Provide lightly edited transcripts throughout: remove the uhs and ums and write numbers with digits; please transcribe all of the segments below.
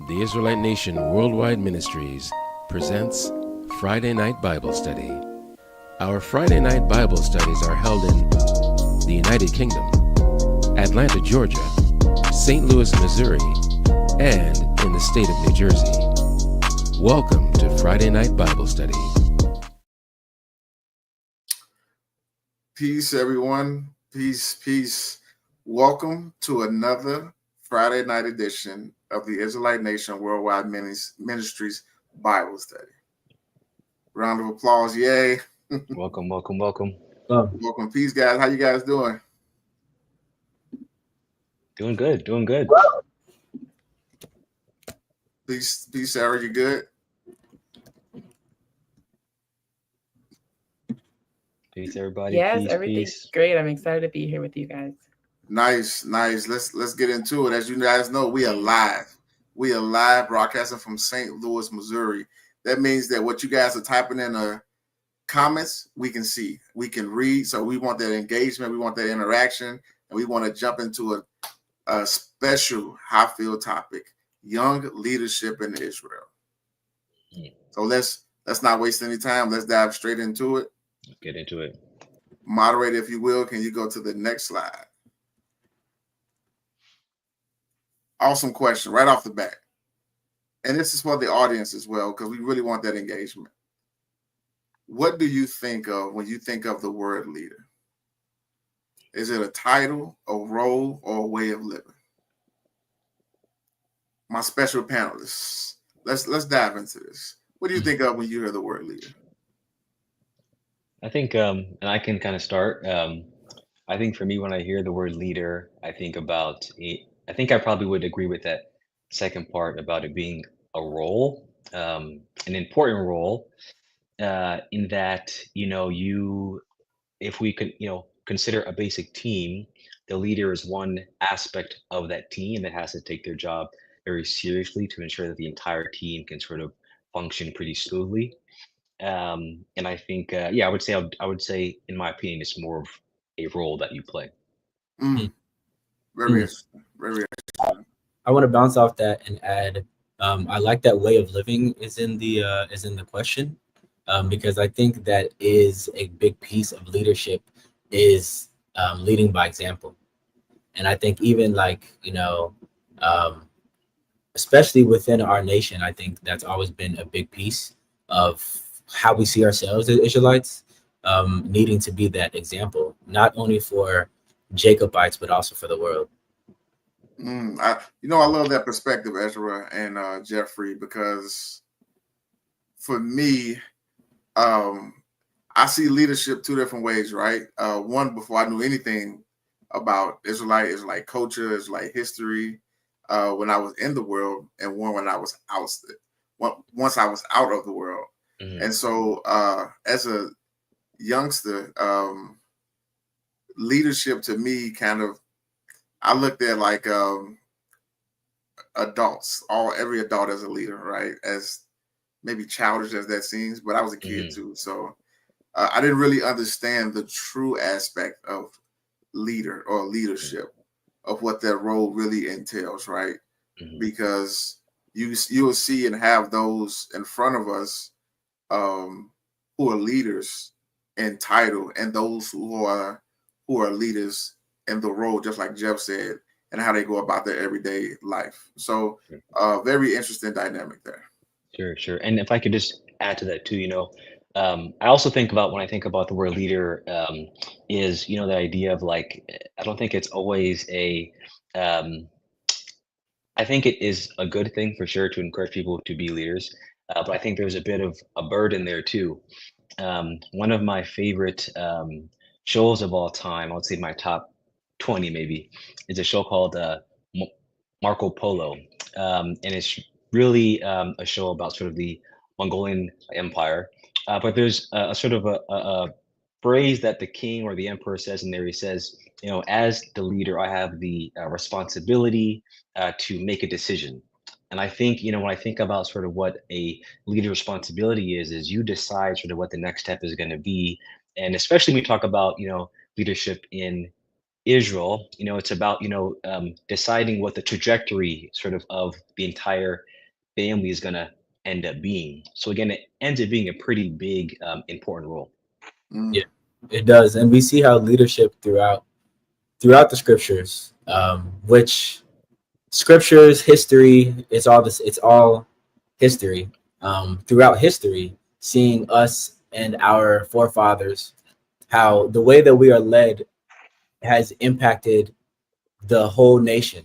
The Israelite Nation Worldwide Ministries presents Friday Night Bible Study. Our Friday night Bible studies are held in the United Kingdom, Atlanta, Georgia, St. Louis, Missouri, and in the state of New Jersey. Welcome to Friday Night Bible Study. Peace, everyone. Peace, peace. Welcome to another Friday night edition of the Israelite Nation Worldwide Ministries Bible Study. Round of applause, yay. Welcome. Welcome. Peace, guys. How you guys doing? Doing good. Peace, Sarah, you good? Peace, everybody. Yes, everything's great. I'm excited to be here with you guys. Nice. Let's get into it. As you guys know, we are live. We are live broadcasting from St. Louis, Missouri. That means that what you guys are typing in the comments, we can see, we can read. So we want that engagement, we want that interaction, and we want to jump into a special high-field topic: young leadership in Israel. So let's not waste any time. Let's dive straight into it. Get into it. Moderator, if you will, can you go to the next slide? Awesome question right off the bat. And this is for the audience as well, because we really want that engagement. What do you think of when you think of the word leader? Is it a title, a role, or a way of living? My special panelists, let's dive into this. What do you think of when you hear the word leader? I think, and I can kind of start. I think for me, when I hear the word leader, I think about I think I probably would agree with that second part about it being a role, an important role, in that, if we could, consider a basic team, the leader is one aspect of that team that has to take their job very seriously to ensure that the entire team can sort of function pretty smoothly. And I think, I would say, in my opinion, it's more of a role that you play. Very interesting. Very interesting. I want to bounce off that and add, I like that way of living is in the question, because I think that is a big piece of leadership is leading by example. And I think even especially within our nation, I think that's always been a big piece of how we see ourselves as Israelites, needing to be that example, not only for Jacobites, but also for the world. I love that perspective, Ezra and Jeffrey, because for me, I see leadership two different ways, right? One, before I knew anything about Israelite culture, Israelite history, when I was in the world, and one when I was ousted, once I was out of the world. Mm-hmm. And so as a youngster, leadership to me I looked at like adults, every adult as a leader, right? As maybe childish as that seems, but I was a kid too. So I didn't really understand the true aspect of leader or leadership, of what that role really entails, right? Mm-hmm. Because you will see and have those in front of us who are leaders in title, and those who are leaders in the role, just like Jeff said, and how they go about their everyday life. So very interesting dynamic there. Sure. And if I could just add to that too, I also think about, when I think about the word leader, is, the idea of I don't think it's always I think it is a good thing for sure to encourage people to be leaders. But I think there's a bit of a burden there too. One of my favorite shows of all time, I would say my top 20 maybe, is a show called Marco Polo. And it's really a show about sort of the Mongolian Empire. But there's a sort of a phrase that the king or the emperor says in there. He says, as the leader, I have the responsibility to make a decision. And I think, when I think about sort of what a leader responsibility is you decide sort of what the next step is going to be. And especially when we talk about, leadership in Israel, it's about, deciding what the trajectory sort of the entire family is going to end up being. So again, it ends up being a pretty big, important role. Yeah, it does. And we see how leadership throughout the scriptures, which scriptures, history, it's all history. Throughout history, seeing us and our forefathers, how the way that we are led has impacted the whole nation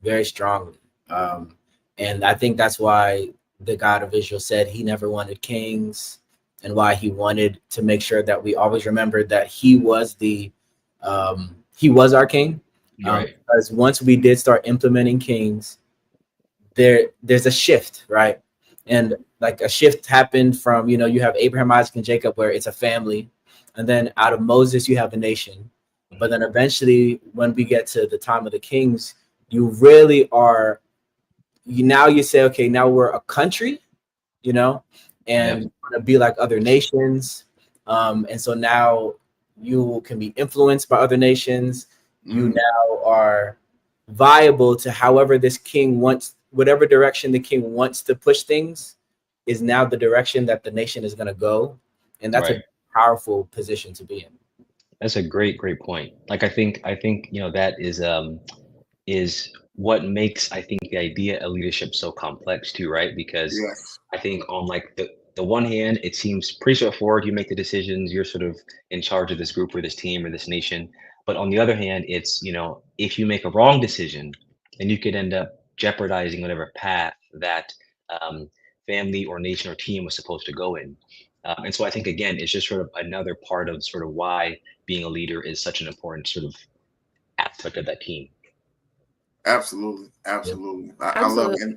very strongly. And I think that's why the God of Israel said he never wanted kings, and why he wanted to make sure that we always remembered that he was our king. Right. Because once we did start implementing kings, there's a shift, right? And like a shift happened from, you have Abraham, Isaac, and Jacob, where it's a family, and then out of Moses you have the nation. But then eventually, when we get to the time of the kings, you really are. You say, okay, now we're a country, and to be like other nations. And so now you can be influenced by other nations. You now are viable to however this king wants, whatever direction the king wants to push things is now the direction that the nation is going to go. And that's a powerful position to be in. That's a great point. Like, I think, that is what makes, I think, the idea of leadership so complex too, right? Because I think on like the one hand, it seems pretty straightforward. You make the decisions, you're sort of in charge of this group or this team or this nation. But on the other hand, it's, if you make a wrong decision, then you could end up jeopardizing whatever path that family or nation or team was supposed to go in. And so I think, again, it's just sort of another part of sort of why being a leader is such an important sort of aspect of that team. Absolutely. I love it.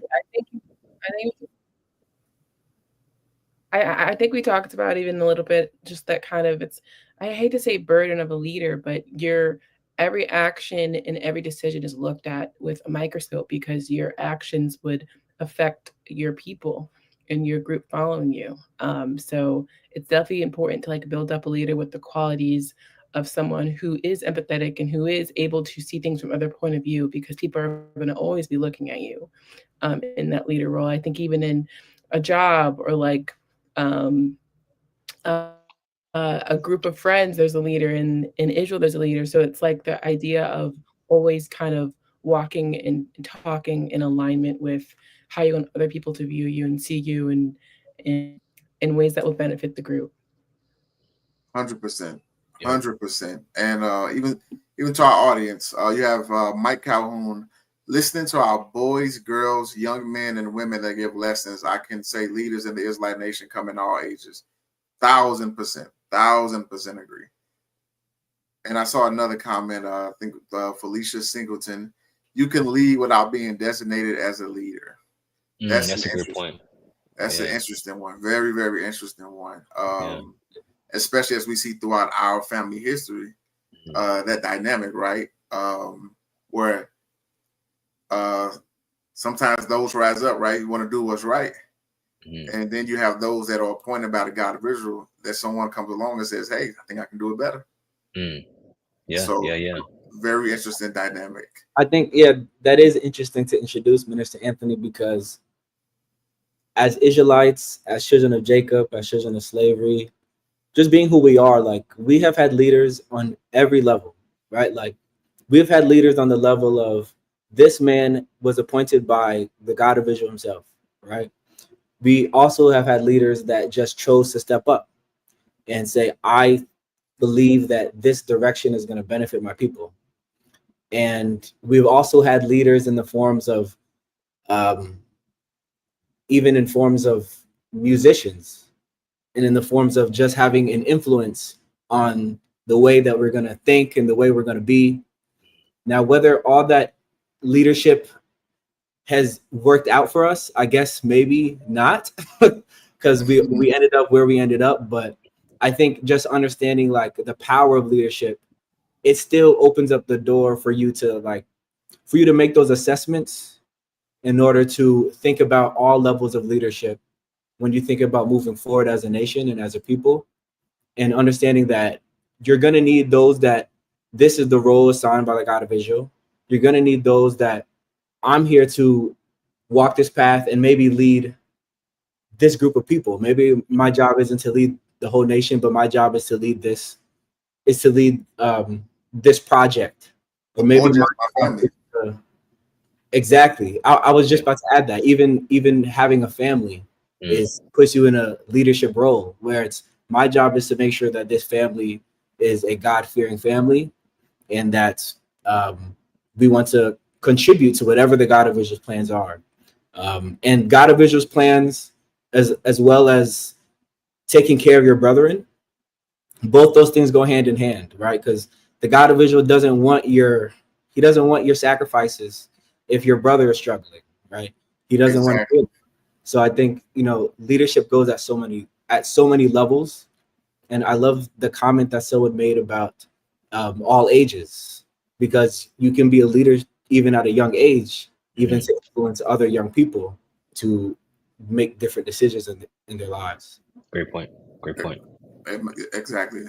I think we talked about even a little bit just that kind of, I hate to say burden of a leader, but every action and every decision is looked at with a microscope, because your actions would affect your people and your group following you. So it's definitely important to like build up a leader with the qualities of someone who is empathetic and who is able to see things from other point of view, because people are going to always be looking at you in that leader role. I think even in a job or like a group of friends, there's a leader. In Israel, there's a leader. So it's like the idea of always kind of walking and talking in alignment with how you want other people to view you and see you in ways that will benefit the group. 100%. And even to our audience, you have Mike Calhoun listening to our boys, girls, young men, and women that give lessons. I can say leaders in the Israelite nation come in all ages. 1,000% agree. And I saw another comment, I think Felicia Singleton, you can lead without being designated as a leader. That's a good point. That's an interesting one. Very, very interesting one. Especially as we see throughout our family history, that dynamic, right? Where sometimes those rise up, right? You want to do what's right. And then you have those that are appointed by the God of Israel, that someone comes along and says, hey, I think I can do it better. Very interesting dynamic. I think, that is interesting to introduce, Minister Anthony, because as Israelites, as children of Jacob, as children of slavery, just being who we are, like we have had leaders on every level, right? Like we've had leaders on the level of this man was appointed by the God of Israel himself, right? We also have had leaders that just chose to step up and say, I believe that this direction is going to benefit my people. And we've also had leaders in the forms of, even in forms of musicians, and in the forms of just having an influence on the way that we're going to think and the way we're going to be. Now, whether all that leadership has worked out for us, I guess maybe not, because we ended up where we ended up. But I think just understanding like the power of leadership, it still opens up the door for you to make those assessments in order to think about all levels of leadership when you think about moving forward as a nation and as a people, and understanding that you're going to need those that this is the role assigned by the God of Israel. You're going to need those that I'm here to walk this path and maybe lead this group of people. Maybe my job isn't to lead the whole nation, but my job is to lead this this project. Or maybe or just my job family. is exactly. I was just about to add that even having a family is puts you in a leadership role where it's my job is to make sure that this family is a God-fearing family, and that we want to contribute to whatever the God of Israel's plans are. And God of Israel's plans, as well as taking care of your brethren, both those things go hand in hand, right? Because the God of Israel doesn't want your sacrifices if your brother is struggling, right? He doesn't want Exactly. to. So I think leadership goes at so many levels, and I love the comment that someone made about all ages, because you can be a leader even at a young age, even to influence other young people to make different decisions in their lives. Great point. Exactly.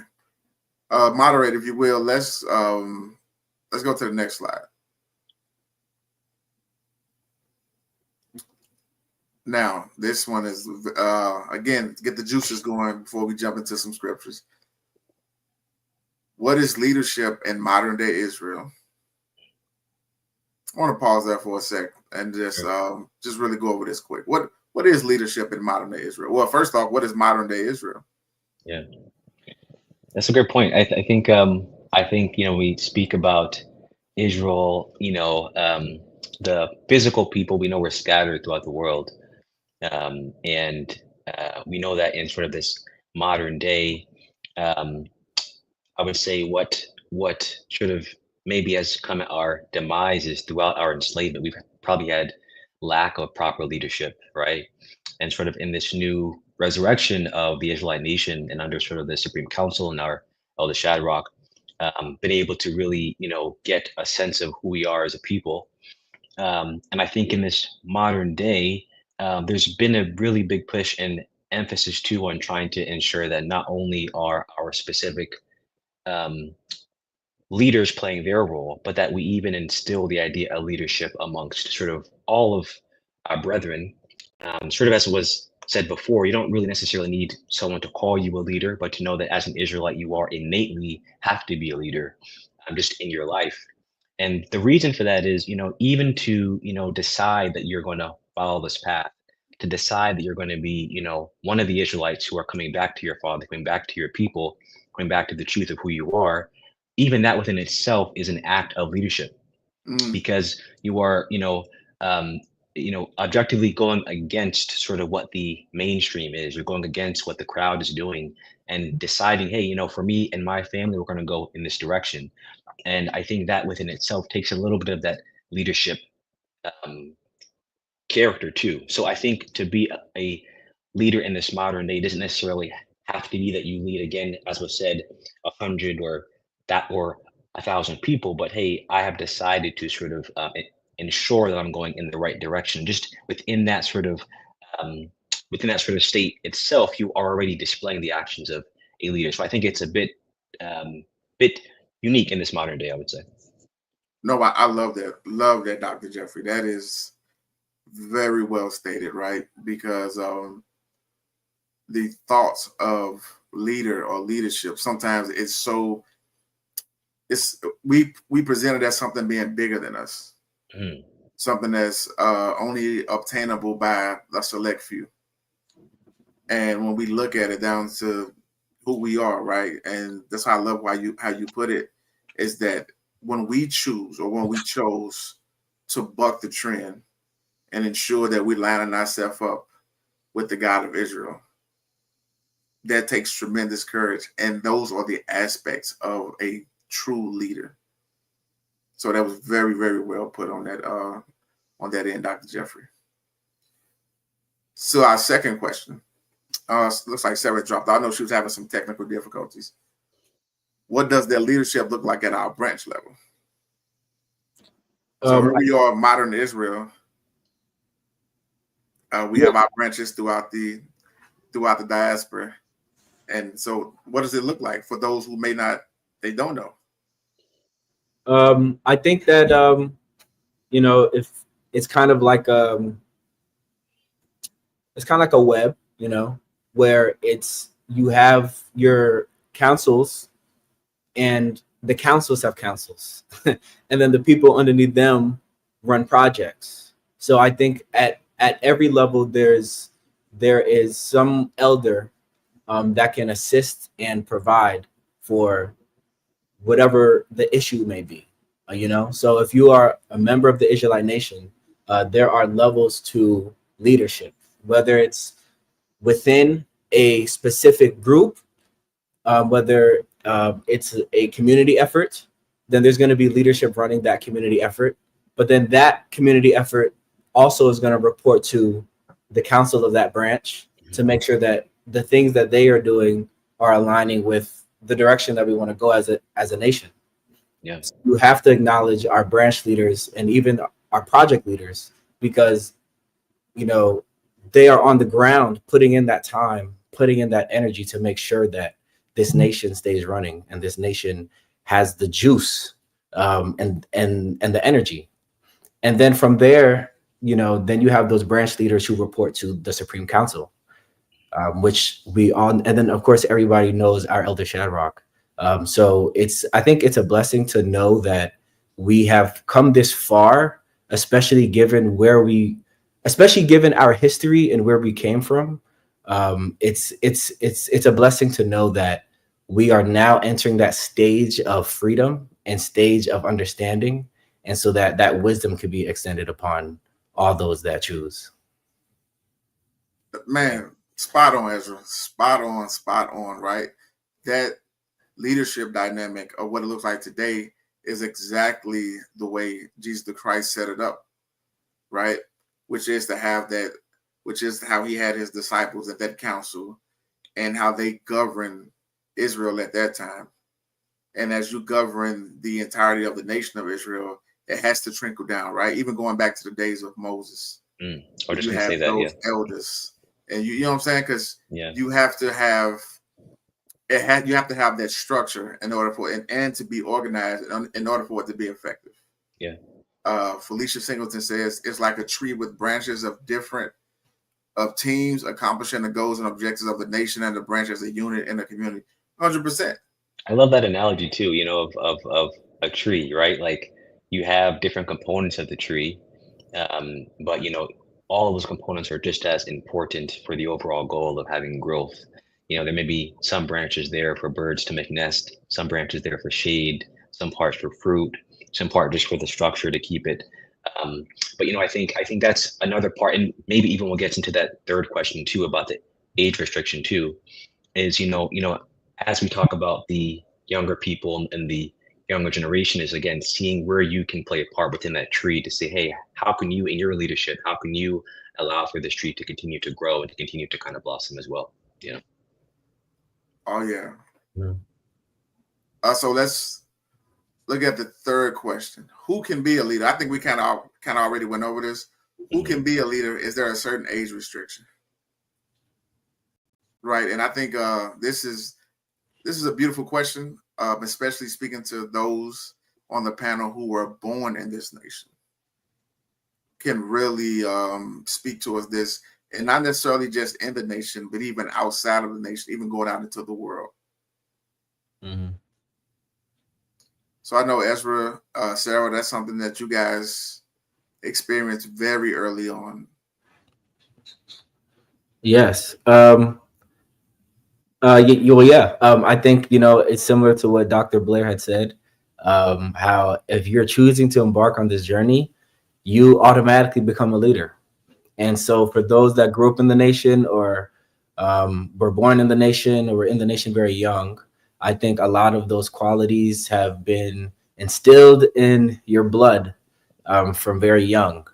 Moderator, if you will, let's go to the next slide. Now, this one is again, get the juices going before we jump into some scriptures. What is leadership in modern day Israel? I want to pause there for a sec and just really go over this quick. What is leadership in modern day Israel? Well, first off, what is modern day Israel? Yeah, that's a great point. I think we speak about Israel, the physical people, we know we're scattered throughout the world, and we know that in sort of this modern day, I would say what sort of maybe has come at our demise is throughout our enslavement, we've probably had lack of proper leadership, right? And sort of in this new resurrection of the Israelite nation and under sort of the Supreme Council and our Elder Shadrach, been able to really, get a sense of who we are as a people. And I think in this modern day, there's been a really big push and emphasis too on trying to ensure that not only are our specific um, leaders playing their role, but that we even instill the idea of leadership amongst sort of all of our brethren. Sort of as was said before, you don't really necessarily need someone to call you a leader, but to know that as an Israelite, you are innately have to be a leader just in your life. And the reason for that is, even to, decide that you're going to follow this path, to decide that you're going to be, one of the Israelites who are coming back to your father, coming back to your people, coming back to the truth of who you are, even that within itself is an act of leadership, because you are, objectively going against sort of what the mainstream is. You're going against what the crowd is doing and deciding, hey, for me and my family, we're going to go in this direction. And I think that within itself takes a little bit of that leadership character too. So I think to be a leader in this modern day doesn't necessarily have to be that you lead, again, as was said, 100 or 1,000 people, but hey, I have decided to sort of ensure that I'm going in the right direction. Just within that sort of state itself, you are already displaying the actions of a leader. So I think it's a bit unique in this modern day, I would say. No, I love that. Love that, Dr. Jeffrey. That is very well stated, right? Because the thoughts of leader or leadership, sometimes we present it as something being bigger than us, something that's only obtainable by a select few. And when we look at it down to who we are, right? And that's how I love how you put it, is that when we choose, or when we chose to buck the trend and ensure that we're lining ourselves up with the God of Israel, that takes tremendous courage. And those are the aspects of a true leader. So that was very, very well put on that end, Dr. Jeffrey. So our second question, looks like Sarah dropped. I know she was having some technical difficulties. What does their leadership look like at our branch level? So here we are, modern Israel. We have our branches throughout the diaspora. And so what does it look like for those who they don't know? I think that, if it's kind of like it's kind of like a web, where you have your councils, and the councils have councils, and then the people underneath them run projects. So I think at every level there is some elder that can assist and provide for whatever the issue may be. So if you are a member of the Israelite nation, there are levels to leadership, whether it's within a specific group, whether it's a community effort, then there's going to be leadership running that community effort. But then that community effort also is going to report to the council of that branch to make sure that the things that they are doing are aligning with the direction that we want to go as a nation. Yeah. So you have to acknowledge our branch leaders and even our project leaders, because they are on the ground putting in that time, putting in that energy to make sure that this nation stays running and this nation has the juice and the energy. And then from there, then you have those branch leaders who report to the Supreme Council, which we all, and then of course everybody knows our Elder Shadrach. So I think it's a blessing to know that we have come this far, especially given our history and where we came from. It's a blessing to know that we are now entering that stage of freedom and stage of understanding, and so that wisdom could be extended upon all those that choose. Man, spot on, Ezra. Spot on, right? That leadership dynamic of what it looks like today is exactly the way Jesus the Christ set it up, right? Which is to have that, which is how he had his disciples at that council and how they governed Israel at that time. And as you govern the entirety of the nation of Israel, it has to trickle down, right? Even going back to the days of Moses. Or just you have have that, those elders. And you know what I'm saying? Because yeah, you have to have you have to have that structure in order for it and to be organized in order for it to be effective. Yeah. Felicia Singleton says it's like a tree with branches of teams accomplishing the goals and objectives of the nation and the branch as a unit in the community. 100%. I love that analogy too, of a tree, right? Like you have different components of the tree, but all of those components are just as important for the overall goal of having growth. There may be some branches there for birds to make nest, some branches there for shade, some parts for fruit, some part just for the structure to keep it. But I think that's another part, and maybe even we'll get into that third question too about the age restriction too. Is as we talk about the younger people and the younger generation, is again seeing where you can play a part within that tree to say, hey, how can you in your leadership, how can you allow for this tree to continue to grow and to continue to kind of blossom as well? Oh yeah. Yeah. So let's look at the third question. Who can be a leader? I think we kind of already went over this. Who can be a leader? Is there a certain age restriction? Right. And I think this is a beautiful question, especially speaking to those on the panel who were born in this nation. Can really speak to us this, and not necessarily just in the nation, but even outside of the nation, even going out into the world. Mm-hmm. So I know Ezra, Sarah, that's something that you guys experienced very early on. Yes. I think, it's similar to what Dr. Blair had said, how if you're choosing to embark on this journey, you automatically become a leader. And so for those that grew up in the nation or were born in the nation or were in the nation very young, I think a lot of those qualities have been instilled in your blood from very young.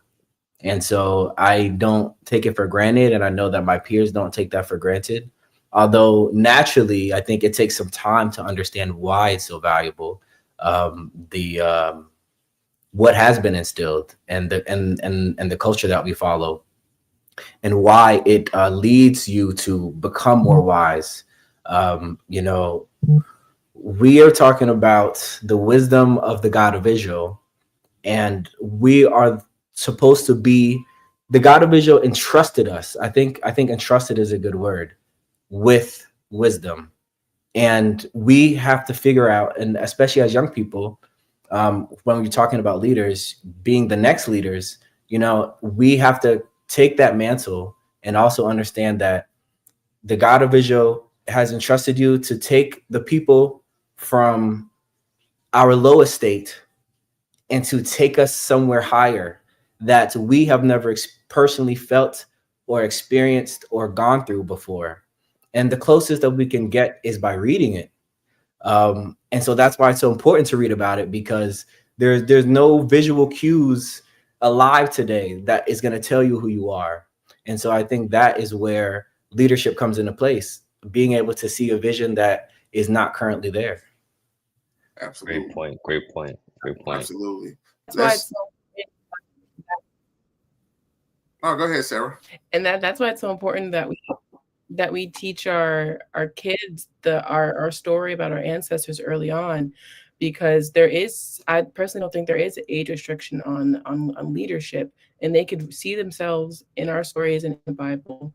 And so I don't take it for granted. And I know that my peers don't take that for granted. Although naturally, I think it takes some time to understand why it's so valuable. What has been instilled and the culture that we follow, and why it leads you to become more wise. We are talking about the wisdom of the God of Israel, and we are supposed to be the God of Israel entrusted us. I think entrusted is a good word, with wisdom. And we have to figure out, and especially as young people, when we're talking about leaders, being the next leaders, we have to take that mantle and also understand that the God of Israel has entrusted you to take the people from our lowest state and to take us somewhere higher that we have never personally felt or experienced or gone through before. And the closest that we can get is by reading it. And so that's why it's so important to read about it, because there's no visual cues alive today that is going to tell you who you are. And so I think that is where leadership comes into place, being able to see a vision that is not currently there. Absolutely. Great point. Great point. Great point. Absolutely. That's why it's so Oh, go ahead, Sarah. And that's why it's so important that we teach our kids our story about our ancestors early on, because I personally don't think there is an age restriction on leadership, and they could see themselves in our stories in the Bible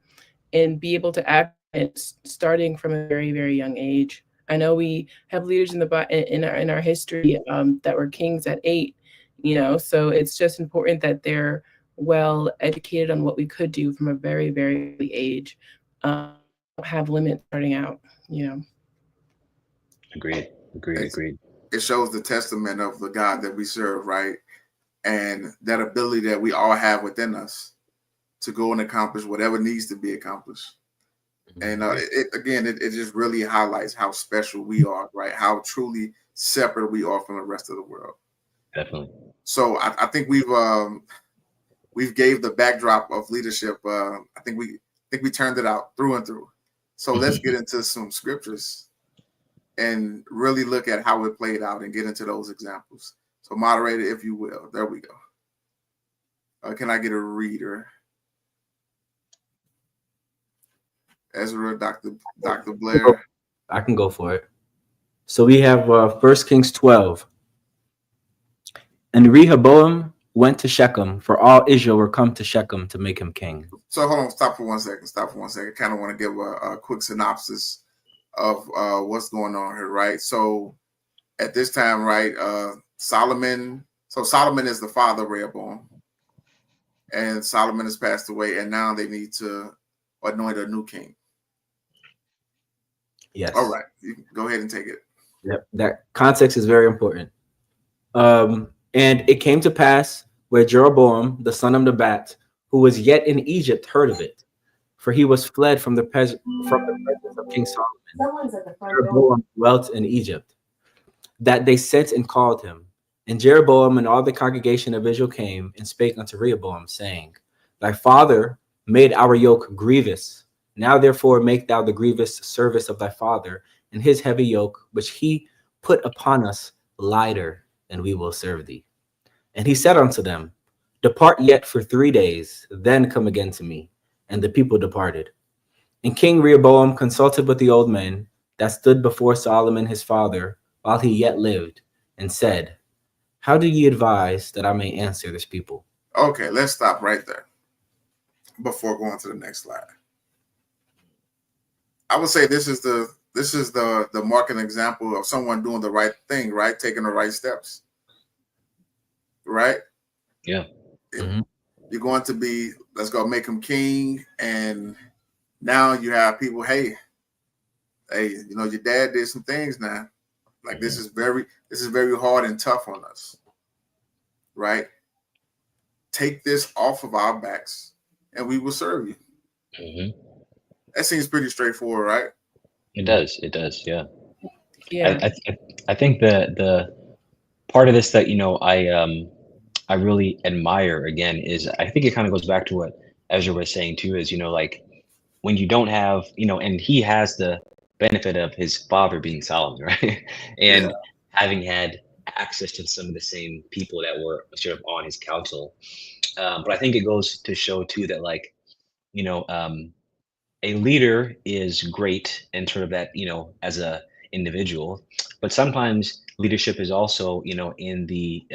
and be able to act it starting from a very, very young age. I know we have leaders in our history that were kings at 8, so it's just important that they're well educated on what we could do from a very, very early age. Have limits starting out. Agreed. It shows the testament of the God that we serve, right? And that ability that we all have within us to go and accomplish whatever needs to be accomplished. And it just really highlights how special we are, right? How truly separate we are from the rest of the world. Definitely. So I think we've gave the backdrop of leadership. I think we turned it out through and through. So let's get into some scriptures and really look at how it played out and get into those examples. So moderator, if you will, there we go. Can I get a reader? Ezra, Dr. Blair. I can go for it. So we have 1 Kings 12. And Rehoboam went to Shechem, for all Israel were come to Shechem to make him king. So hold on, stop for one second. Kind of want to give a quick synopsis of what's going on here, right? So at this time, right, Solomon is the father of Rehoboam, and Solomon has passed away, and now they need to anoint a new king. Yes. All right, you can go ahead and take it. Yep, that context is very important. And it came to pass where Jeroboam, the son of Nebat, who was yet in Egypt, heard of it, for he was fled from the presence of King Solomon. Jeroboam dwelt in Egypt, that they sent and called him. And Jeroboam and all the congregation of Israel came and spake unto Rehoboam, saying, Thy father made our yoke grievous. Now therefore make thou the grievous service of thy father, and his heavy yoke, which he put upon us, lighter, and we will serve thee. And he said unto them, Depart yet for 3 days, then come again to me. And the people departed. And King Rehoboam consulted with the old men that stood before Solomon his father while he yet lived, and said, How do ye advise that I may answer this people? Okay, let's stop right there before going to the next slide. I would say this is the marking example of someone doing the right thing, right? Taking the right steps, right? Yeah. Mm-hmm. You're going to be, let's go make him king. And now you have people, hey, your dad did some things now. Like this is very hard and tough on us, right? Take this off of our backs and we will serve you. Mm-hmm. That seems pretty straightforward, right? It does. Yeah. Yeah. I think the part of this that I really admire again is I think it kind of goes back to what Ezra was saying too, is like when you don't have and he has the benefit of his father being Solomon, right? And having had access to some of the same people that were sort of on his council. But I think it goes to show too that a leader is great in sort of that, as a individual, but sometimes leadership is also, in the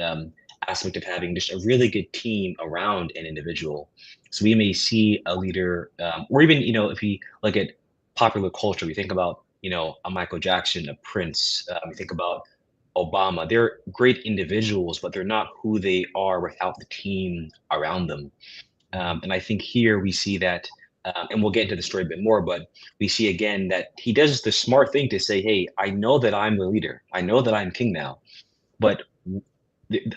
aspect of having just a really good team around an individual. So we may see a leader, or even, if we look at popular culture, we think about, a Michael Jackson, a Prince, we think about Obama. They're great individuals, but they're not who they are without the team around them. And I think here we see that, and we'll get into the story a bit more, but we see again that he does the smart thing to say, hey, I know that I'm the leader. I know that I'm king now, but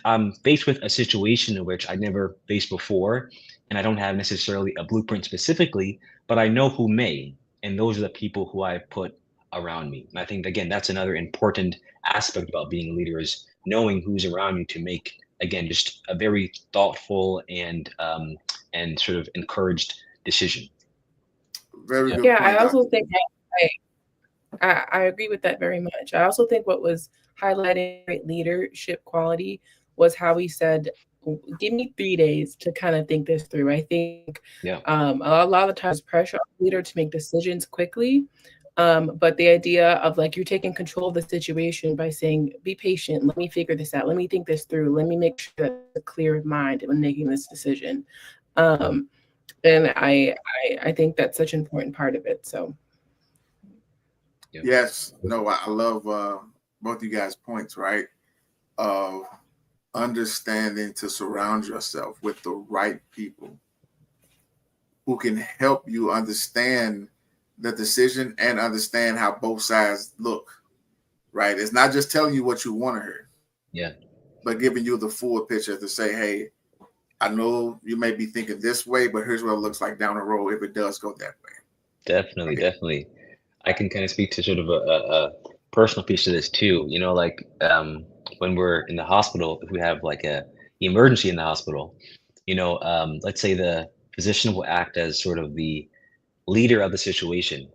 I'm faced with a situation in which I never faced before, and I don't have necessarily a blueprint specifically, but I know who may, and those are the people who I put around me. And I think, again, that's another important aspect about being a leader, is knowing who's around you to make, again, just a very thoughtful and sort of encouraged decision. Very good Yeah, point, I also Doctor. think I agree with that very much. I also think what was highlighting great leadership quality was how he said, give me 3 days to kind of think this through. I think Yeah. a lot of times pressure on the leader to make decisions quickly. But the idea of like you're taking control of the situation by saying, be patient, let me figure this out, let me think this through, let me make sure that it's a clear mind when making this decision. And I think that's such an important part of it. So Yeah. Yes, no, I love both you guys' points, right? Of understanding to surround yourself with the right people who can help you understand the decision and understand how both sides look, right? It's not just telling you what you want to hear, Yeah. but giving you the full picture to say, hey, I know you may be thinking this way, but here's what it looks like down the road if it does go that way. Definitely, Right? definitely. I can kind of speak to sort of a personal piece of this too. Like when we're in the hospital, if we have like a emergency in the hospital, let's say the physician will act as sort of the leader of the situation.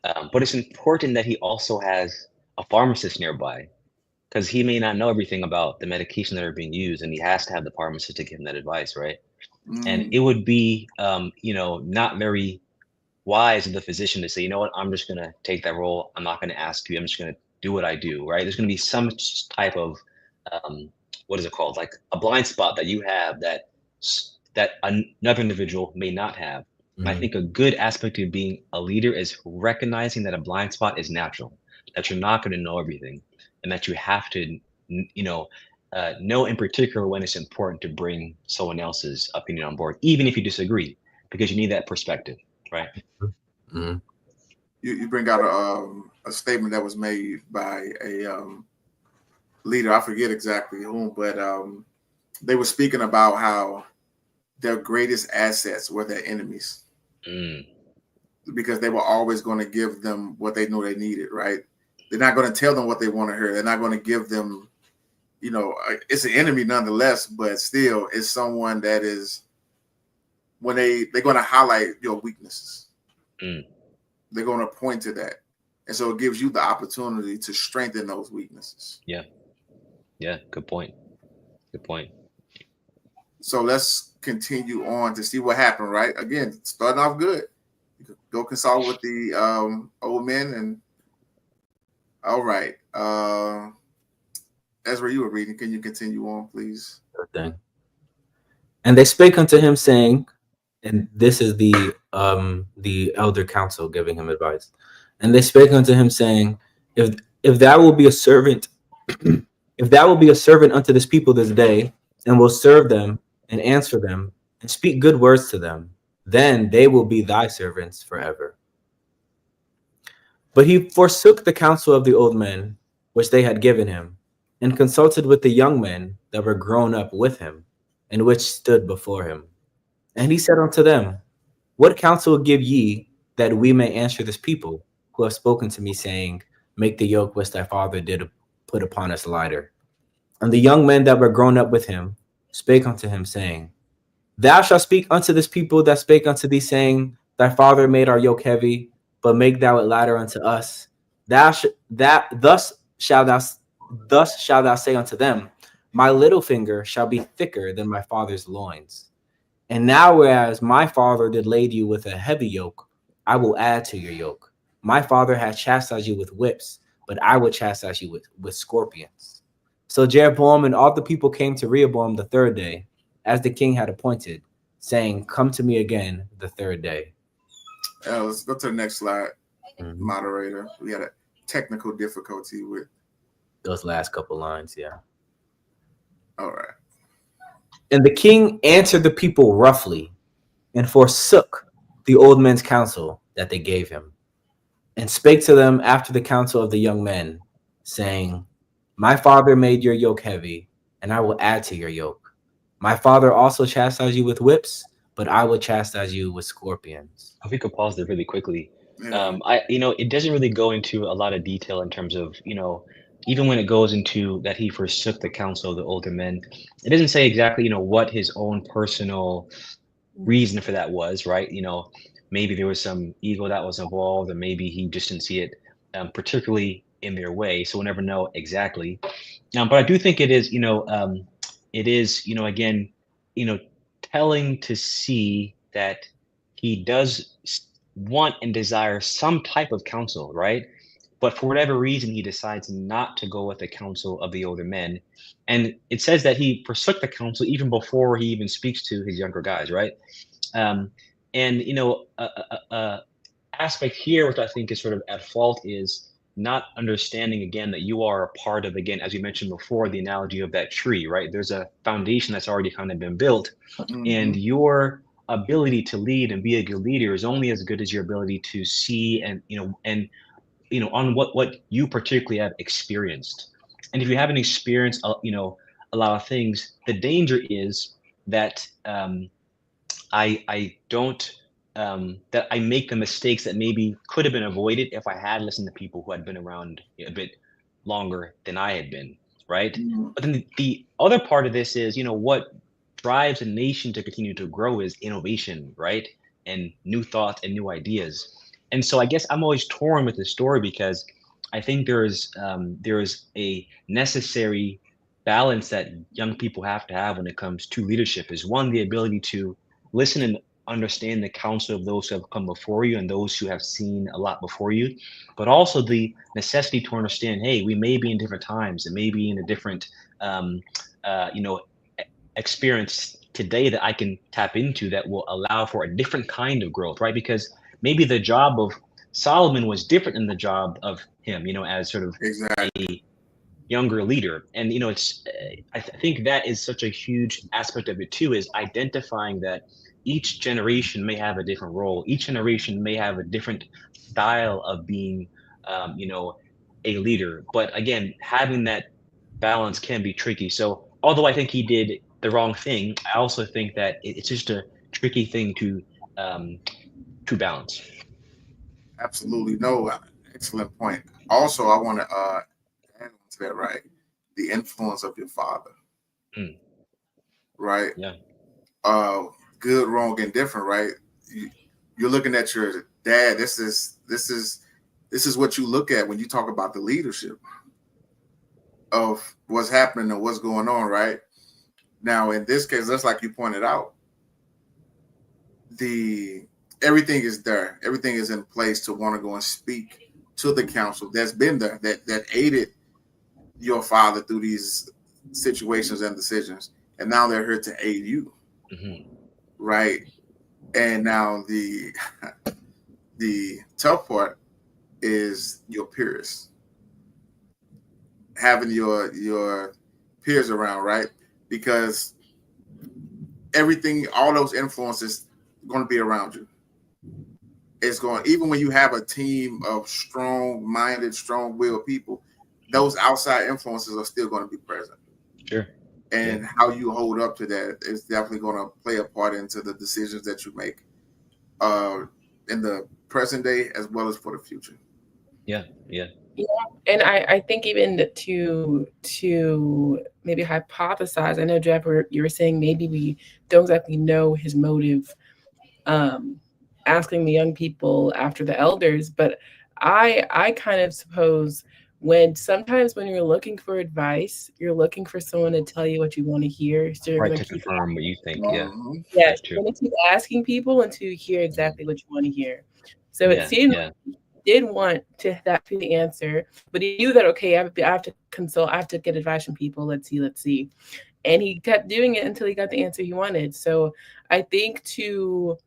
But it's important that he also has a pharmacist nearby, because he may not know everything about the medication that are being used, and he has to have the pharmacist to give him that advice, right? And it would be, not very wise of the physician to say, you know what, I'm just going to take that role. I'm not going to ask you. I'm just going to do what I do, right? There's going to be some type of, what is it called? Like a blind spot that you have that another individual may not have. And I think a good aspect of being a leader is recognizing that a blind spot is natural, that you're not going to know everything, and that you have to, know in particular when it's important to bring someone else's opinion on board, even if you disagree, because you need that perspective, right? Mm-hmm. You bring out a statement that was made by a leader. I forget exactly whom, but they were speaking about how their greatest assets were their enemies, because they were always going to give them what they knew they needed, right? They're not going to tell them what they want to hear. They're not going to give them, it's an enemy nonetheless, but still it's someone that is, when they're going to highlight your weaknesses. They're going to point to that. And so it gives you the opportunity to strengthen those weaknesses. Yeah. Good point. So let's continue on to see what happened, right? Again, starting off good. You could go consult with the old men. And all right. Ezra, you were reading. Can you continue on, please? Sure thing. And they spake unto him, saying, and this is the elder council giving him advice. And they spake unto him, saying, if thou will be a servant, if thou will be a servant unto this people this day, and will serve them and answer them and speak good words to them, then they will be thy servants forever. But he forsook the counsel of the old men which they had given him, and consulted with the young men that were grown up with him, and which stood before him. And he said unto them, what counsel give ye, that we may answer this people, who have spoken to me, saying, make the yoke which thy father did put upon us lighter? And the young men that were grown up with him spake unto him, saying, thou shalt speak unto this people that spake unto thee, saying, thy father made our yoke heavy, but make thou it lighter unto us. Thus shalt thou say unto them, my little finger shall be thicker than my father's loins. And now, whereas my father did lade you with a heavy yoke, I will add to your yoke. My father had chastised you with whips, but I will chastise you with scorpions. So Jeroboam and all the people came to Rehoboam the third day, as the king had appointed, saying, "Come to me again the third day." Let's go to the next slide, moderator. We had a technical difficulty with those last couple lines, yeah. All right. And the king answered the people roughly, and forsook the old men's counsel that they gave him, and spake to them after the counsel of the young men, saying, "My father made your yoke heavy, and I will add to your yoke. My father also chastised you with whips, but I will chastise you with scorpions." If we could pause there really quickly. Yeah. It doesn't really go into a lot of detail in terms of, even when it goes into that he forsook the counsel of the older men, it doesn't say exactly, what his own personal reason for that was, right? Maybe there was some ego that was involved, or maybe he just didn't see it particularly in their way. So we'll never know exactly. But I do think it is, again, telling to see that he does want and desire some type of counsel, right? But for whatever reason, he decides not to go with the counsel of the older men. And it says that he forsook the counsel even before he even speaks to his younger guys, right? And aspect here, which I think is sort of at fault, is not understanding again that you are a part of, again, as you mentioned before, the analogy of that tree, right? There's a foundation that's already kind of been built, and your ability to lead and be a good leader is only as good as your ability to see and on what you particularly have experienced. And if you haven't experienced a lot of things, the danger is that I don't that I make the mistakes that maybe could have been avoided if I had listened to people who had been around a bit longer than I had been, right? But then the other part of this is, what drives a nation to continue to grow is innovation, right? And new thoughts and new ideas. And so I guess I'm always torn with this story, because I think there is a necessary balance that young people have to have when it comes to leadership. Is one, the ability to listen and understand the counsel of those who have come before you and those who have seen a lot before you, but also the necessity to understand, hey, we may be in different times and maybe in a different experience today that I can tap into that will allow for a different kind of growth, right? Because maybe the job of Solomon was different than the job of him, as sort of a younger leader. And it's I think that is such a huge aspect of it too, is identifying that each generation may have a different role. Each generation may have a different style of being a leader. But again, having that balance can be tricky. So although I think he did the wrong thing, I also think that it's just a tricky thing to balance. Absolutely. No, excellent point. Also, I want to add on to that, right? The influence of your father. Right? Yeah. Good, wrong, and different, right? You're looking at your dad. This is what you look at when you talk about the leadership of what's happening and what's going on, right? Now, in this case, just like you pointed out, everything is there. Everything is in place to want to go and speak to the council that's been there, that aided your father through these situations and decisions. And now they're here to aid you. Right. And now the tough part is your peers. Having your peers around, right? Because everything, all those influences going to be around you. It's going, even when you have a team of strong-minded, strong-willed people, those outside influences are still going to be present. Sure. And how you hold up to that is definitely going to play a part into the decisions that you make in the present day as well as for the future. Yeah. And I think even to maybe hypothesize, I know, Jeff, you were saying maybe we don't exactly know his motive, asking the young people after the elders, but I kind of suppose sometimes when you're looking for advice, you're looking for someone to tell you what you want to hear. So you're right, going to confirm what you think. Yeah. Yes, you're going to keep asking people until you hear exactly what you want to hear. So it seems did want that to be the answer, but he knew that, okay, I have to consult, I have to get advice from people. Let's see. And he kept doing it until he got the answer he wanted. So I think to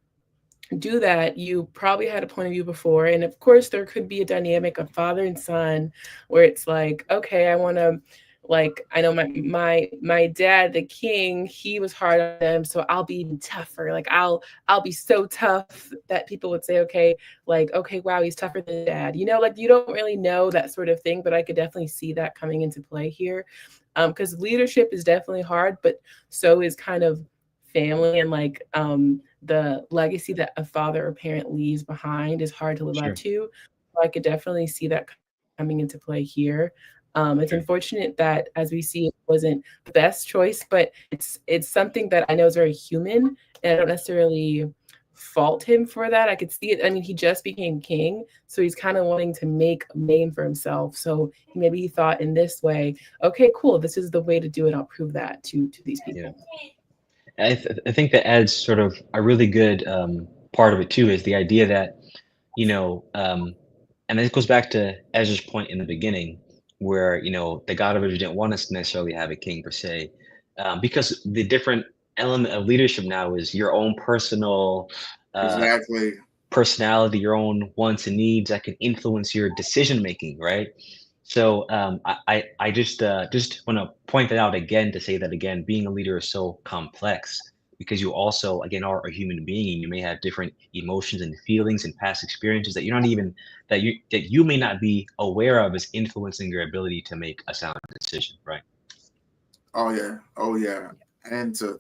do that, you probably had a point of view before. And of course, there could be a dynamic of father and son where it's like, okay, I want to, like, I know my dad, the king, he was hard on them, so I'll be even tougher. Like I'll be so tough that people would say, okay, like, okay, wow, he's tougher than dad. You know, like you don't really know that sort of thing, but I could definitely see that coming into play here. Because leadership is definitely hard, but so is kind of family, and like the legacy that a father or parent leaves behind is hard to live Sure. up to. So I could definitely see that coming into play here. It's Sure. unfortunate that, as we see, it wasn't the best choice, but it's something that I know is very human, and I don't necessarily fault him for that. I could see it. I mean, he just became king, so he's kind of wanting to make a name for himself. So maybe he thought in this way, okay, cool, this is the way to do it. I'll prove that to these people. I think that adds sort of a really good part of it too, is the idea that, and this goes back to Ezra's point in the beginning, where the God of Israel didn't want us to necessarily have a king per se, because the different element of leadership now is your own personal Exactly. personality, your own wants and needs that can influence your decision making, right? So I just want to point that out again, to say that again, being a leader is so complex, because you also again are a human being. You may have different emotions and feelings and past experiences that you're not even that you may not be aware of as influencing your ability to make a sound decision, right? Oh yeah. And to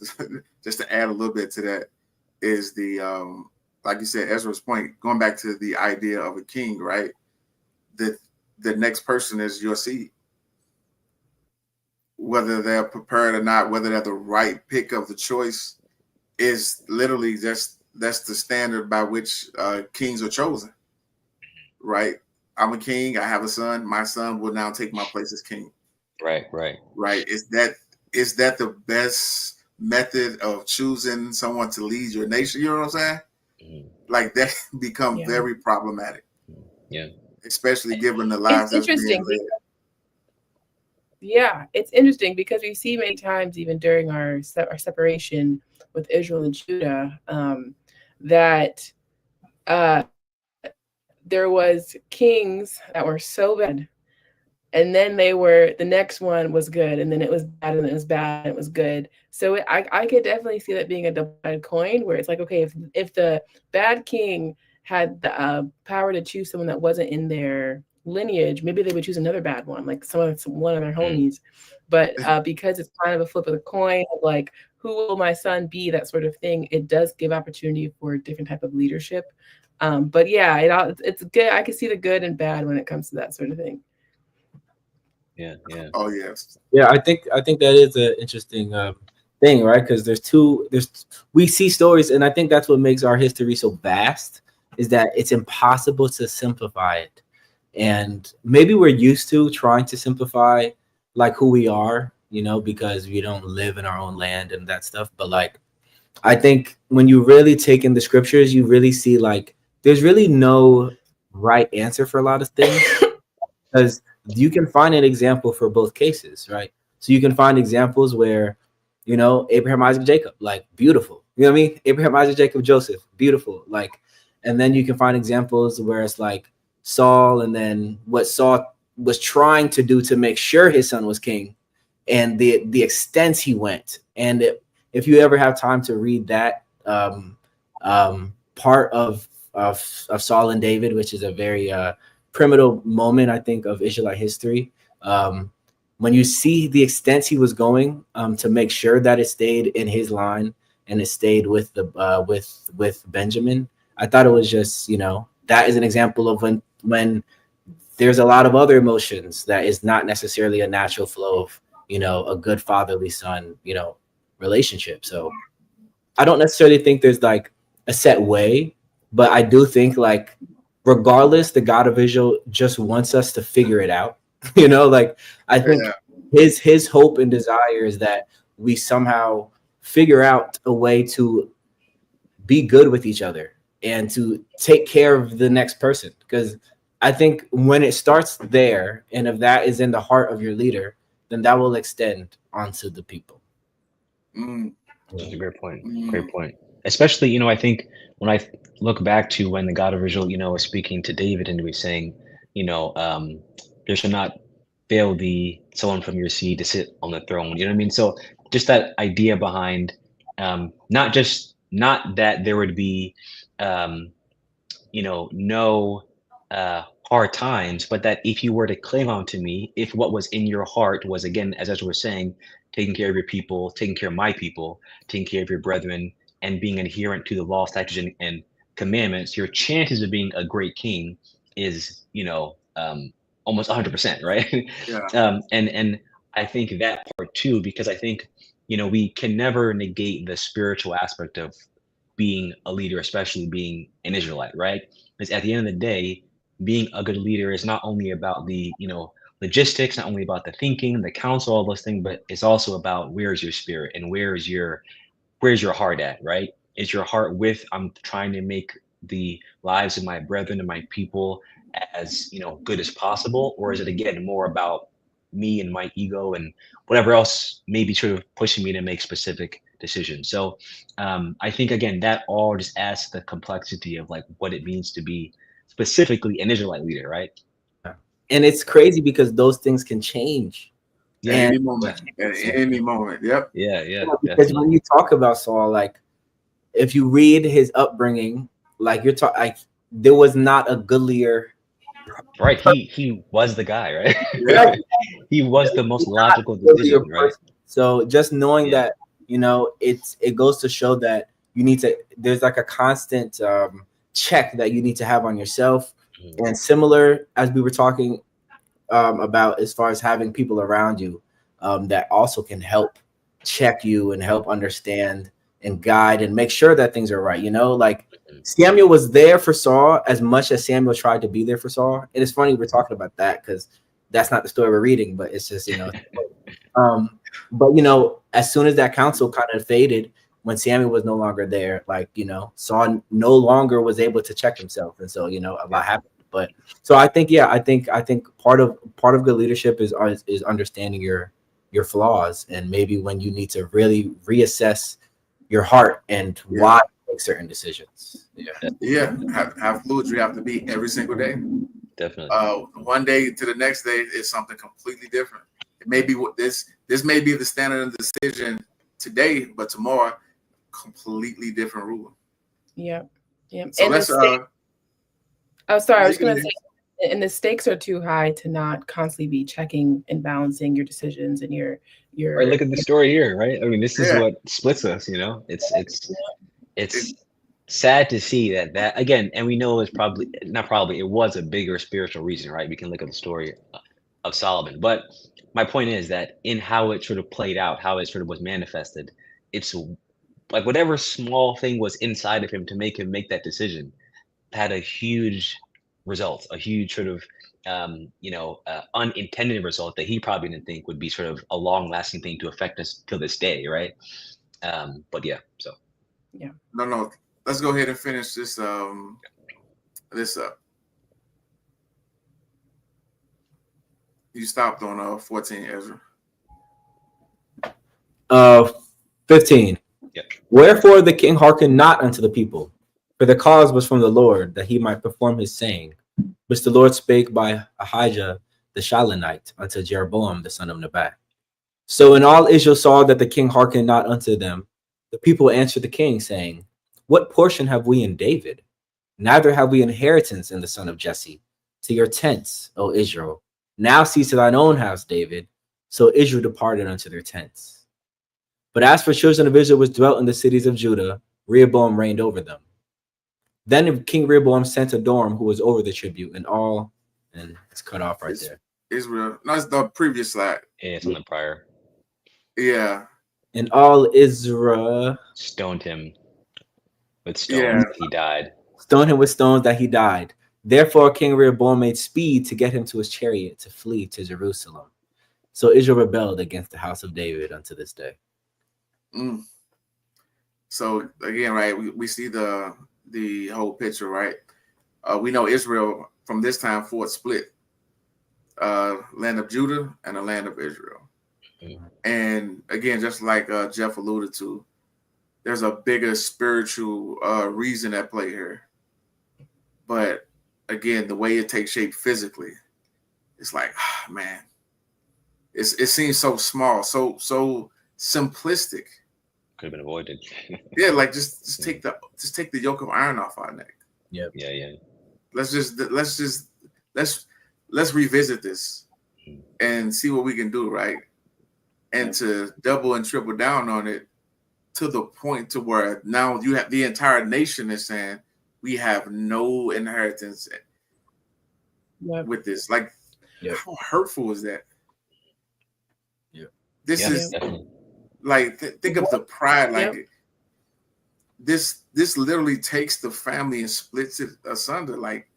just to add a little bit to that is the like you said, Ezra's point, going back to the idea of a king, right? That the next person is your seed. Whether they're prepared or not, whether they're the right pick of the choice, is literally that's the standard by which kings are chosen, right? I'm a king. I have a son. My son will now take my place as king. Right. Is that the best method of choosing someone to lead your nation? You know what I'm saying? Mm-hmm. Like that become very problematic. Yeah. Especially given the lives that's being led. Yeah, it's interesting because we see many times, even during our separation with Israel and Judah, that there was kings that were so bad, and then the next one was good, and then it was bad, and it was bad, and it was good. So I could definitely see that being a double-sided coin, where it's like, okay, if the bad king had the power to choose someone that wasn't in their lineage, maybe they would choose another bad one, like one of their homies. But because it's kind of a flip of the coin, like, who will my son be, that sort of thing, it does give opportunity for a different type of leadership. But yeah, it's good. I can see the good and bad when it comes to that sort of thing. Yeah. Oh yes. Yeah, I think that is an interesting thing, right? Because we see stories, and I think that's what makes our history so vast, is that it's impossible to simplify it. And maybe we're used to trying to simplify like who we are, because we don't live in our own land and that stuff. But like, I think when you really take in the scriptures, you really see like there's really no right answer for a lot of things, because you can find an example for both cases, right? So you can find examples where, Abraham, Isaac, Jacob, like, beautiful. You know what I mean? Abraham, Isaac, Jacob, Joseph, beautiful. Like, and then you can find examples where it's like Saul, and then what Saul was trying to do to make sure his son was king, and the extents he went. And if you ever have time to read that part of Saul and David, which is a very primitive moment, I think, of Israelite history, when you see the extent he was going to make sure that it stayed in his line and it stayed with the with Benjamin, I thought it was just, that is an example of when there's a lot of other emotions that is not necessarily a natural flow of, a good fatherly son, relationship. So I don't necessarily think there's like a set way, but I do think, like, regardless, the God of Israel just wants us to figure it out. Like, I think his hope and desire is that we somehow figure out a way to be good with each other and to take care of the next person. Because I think when it starts there, and if that is in the heart of your leader, then that will extend onto the people. That's a great point. Mm. Great point. Especially, you know, I think when I look back to when the God of Israel, you know, was speaking to David and he was saying, you know, there shall not fail thee someone from your seed to sit on the throne. You know what I mean? So just that idea behind, not that there would be, you know, no hard times, but that if you were to cling on to me, if what was in your heart was, again, as Ezra was saying, taking care of your people, taking care of my people, taking care of your brethren, and being adherent to the law, statutes, and commandments, your chances of being a great king is, you know, almost 100%, right? Yeah. And I think that part too, because I think, you know, we can never negate the spiritual aspect of being a leader, especially being an Israelite, right? Because at the end of the day, being a good leader is not only about the, you know, logistics, not only about the thinking, the counsel, all those things, but it's also about where's your spirit and where's your heart at, right? Is your heart with I'm trying to make the lives of my brethren and my people as, you know, good as possible, or is it again more about me and my ego and whatever else may be sort of pushing me to make specific decisions? So I think again that all just adds to the complexity of like what it means to be specifically an Israelite leader, right? And it's crazy because those things can change. At And any moment. At any moment. Yep. Yeah, because definitely. when you talk about Saul, like if you read his upbringing, like you're talking, like there was not a good leader. Right, he was the guy, right? Yeah. He was the most Not logical a good leader decision, right? person. So just knowing Yeah. that, you know, it goes to show that you need to. There's like a constant check that you need to have on yourself. Mhm. And similar as we were talking about as far as having people around you that also can help check you and help understand and guide and make sure that things are right. You know, like Samuel was there for Saul as much as Samuel tried to be there for Saul. And it's funny we're talking about that because that's not the story we're reading, but it's just, you know, but you know, as soon as that council kind of faded, when Samuel was no longer there, like, you know, Saul no longer was able to check himself. And so, you know, a lot happened. But so I think, yeah, I think part of good leadership is understanding your flaws and maybe when you need to really reassess your heart and why you make certain decisions. Yeah. How fluid you have to be every single day. Definitely. One day to the next day is something completely different. It may be what this may be the standard of decision today, but tomorrow, completely different rule. Yep. Yep. So And let's oh, sorry, I was going to say, and the stakes are too high to not constantly be checking and balancing your decisions and your. Right, look at the story here, right? I mean, this is Yeah. what splits us, you know. It's sad to see that again, and we know it's probably not probably it was a bigger spiritual reason, right? We can look at the story of Solomon, but my point is that in how it sort of played out, how it sort of was manifested, it's like whatever small thing was inside of him to make him make that decision had a huge result, a huge sort of unintended result that he probably didn't think would be sort of a long-lasting thing to affect us till this day, right? But yeah, so yeah. No. Let's go ahead and finish this this up. You stopped on 14, Ezra. 15. Yep. Wherefore the king hearkened not unto the people, for the cause was from the Lord, that he might perform his saying, which the Lord spake by Ahijah the Shilonite unto Jeroboam the son of Nebat. So when all Israel saw that the king hearkened not unto them, the people answered the king, saying, what portion have we in David? Neither have we inheritance in the son of Jesse. To your tents, O Israel. Now see to thine own house, David. So Israel departed unto their tents. But as for children of Israel which dwelt in the cities of Judah, Rehoboam reigned over them. Then King Rehoboam sent Adoram, who was over the tribute, and all, and it's cut off right there. Israel. No, it's the previous slide. yeah, it's on the prior. Yeah. And all Israel Stoned him with stones. He died. Stoned him with stones that he died. Therefore King Rehoboam made speed to get him to his chariot to flee to Jerusalem. So Israel rebelled against the house of David unto this day. So again, right, we see the whole picture, right? We know Israel from this time forward split. Land of Judah and the land of Israel. And again, just like Jeff alluded to, there's a bigger spiritual reason at play here. But again, the way it takes shape physically, it's like, man, it seems so small, so simplistic. Could have been avoided. Yeah, like just take the yoke of iron off our neck. Yep. Yeah. Let's revisit this and see what we can do, right? And to double and triple down on it to the point to where now you have the entire nation is saying we have no inheritance with this. Like, how hurtful is that? Yeah. This is definitely. like think of the pride. Like this literally takes the family and splits it asunder. Like,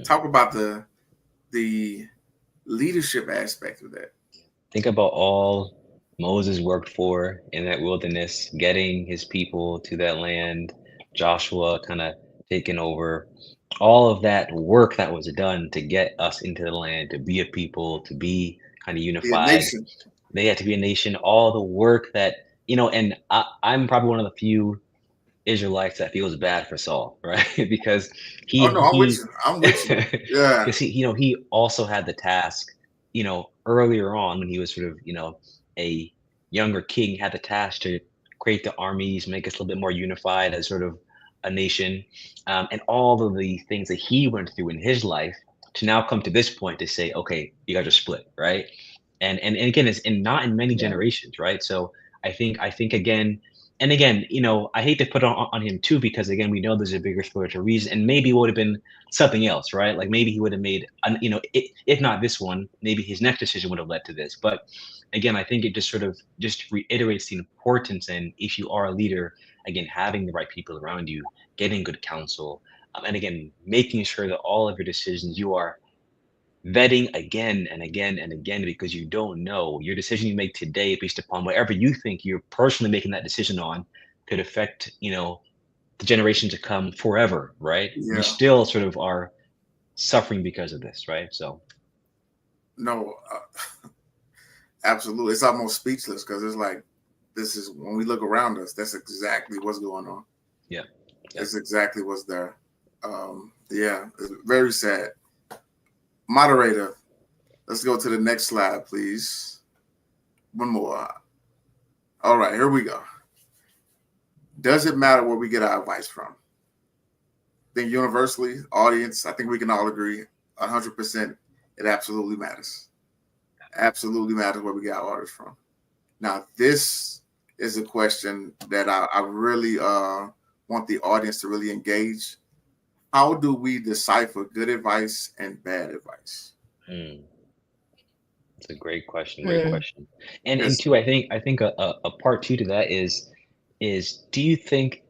talk about the leadership aspect of that. Think about all Moses worked for in that wilderness, getting his people to that land, Joshua kind of taking over, all of that work that was done to get us into the land, to be a people, to be kind of unified. They had to be a nation, all the work that, and I'm probably one of the few Israelites that feels bad for Saul, right? Because I'm with you. Yeah. Because he also had the task, earlier on when he was sort of, a younger king, had the task to create the armies, make us a little bit more unified as sort of a nation, and all of the things that he went through in his life to now come to this point to say, okay, you guys are split, right? And again, it's not in many generations, right? So I think again, and again, I hate to put it on him too, because again, we know there's a bigger spiritual reason, and maybe it would have been something else, right? Like maybe he would have made, if not this one, maybe his next decision would have led to this. But again, I think it just sort of just reiterates the importance, and if you are a leader, again, having the right people around you, getting good counsel, and again, making sure that all of your decisions you are vetting again and again and again, because you don't know your decision you make today based upon whatever you think you're personally making that decision on could affect the generation to come forever, right? You still sort of are suffering because of this, right? So no, absolutely, it's almost speechless, because it's like, this is when we look around us, that's exactly what's going on. That's exactly what's there. It's very sad. Moderator, let's go to the next slide, please. One more. All right, here we go. Does it matter where we get our advice from? I think universally, audience, I think we can all agree 100% it absolutely matters. Absolutely matters where we get our orders from. Now, this is a question that I really want the audience to really engage. How do we decipher good advice and bad advice? It's a great question. Great question. And two, I think a part two to that is do you think?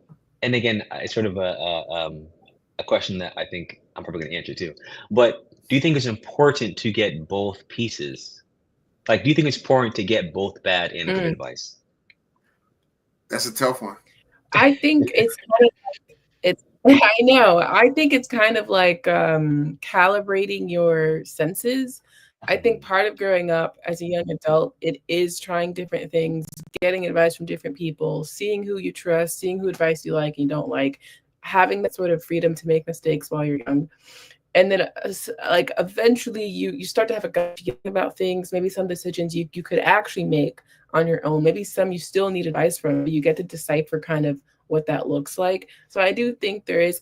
And again, it's sort of a question that I think I'm probably going to answer too. But do you think it's important to get both pieces? Like, do you think it's important to get both bad and good advice? That's a tough one. I think it's kind of I know. I think it's kind of like calibrating your senses. I think part of growing up as a young adult, it is trying different things, getting advice from different people, seeing who you trust, seeing who advice you like and you don't like, having that sort of freedom to make mistakes while you're young. And then like eventually you start to have a gut feeling about things. Maybe some decisions you could actually make on your own. Maybe some you still need advice from, but you get to decipher kind of what that looks like. So I do think there is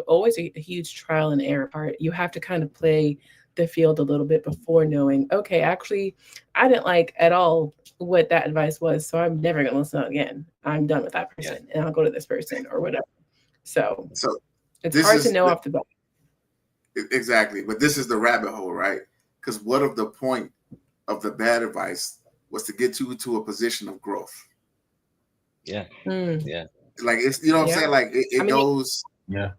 always a huge trial and error part. You have to kind of play the field a little bit before knowing, okay, actually, I didn't like at all what that advice was, so I'm never going to listen again. I'm done with that person, and I'll go to this person or whatever. So it's hard to know off the bat. Exactly, but this is the rabbit hole, right? Because what if the point of the bad advice was to get you to a position of growth? Yeah. Like, it's, you know what I'm saying? Like it goes. Yeah.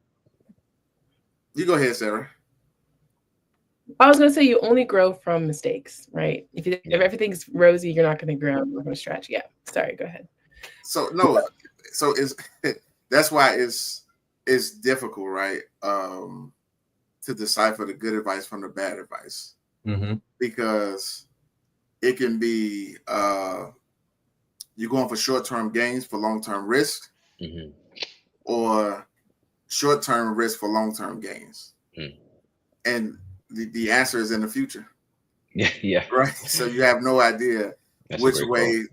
You go ahead, Sarah. I was gonna say you only grow from mistakes, right? If everything's rosy, you're not gonna grow. You're not gonna stretch. Yeah. Sorry. Go ahead. So no. So that's why it it's difficult, right? To decipher the good advice from the bad advice, because it can be you're going for short-term gains for long-term risk, or short-term risk for long-term gains, and the answer is in the future. Yeah. Right. So you have no idea That's which way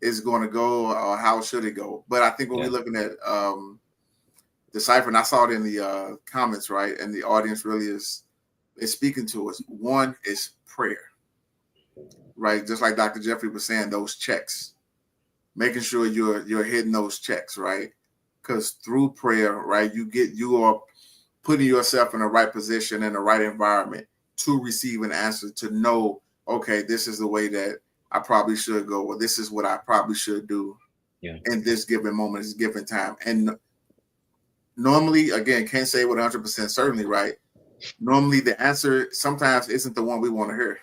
it's going to go or how should it go. But I think when we're looking at deciphering, I saw it in the comments, right? And the audience really is speaking to us. One is prayer, right? Just like Dr. Jeffrey was saying, those checks, making sure you're hitting those checks, right? Because through prayer, right, you are putting yourself in the right position, in the right environment to receive an answer, to know, okay, this is the way that I probably should go, or this is what I probably should do in this given moment, this given time. And normally, again, can't say with 100% certainty, right? Normally the answer sometimes isn't the one we want to hear,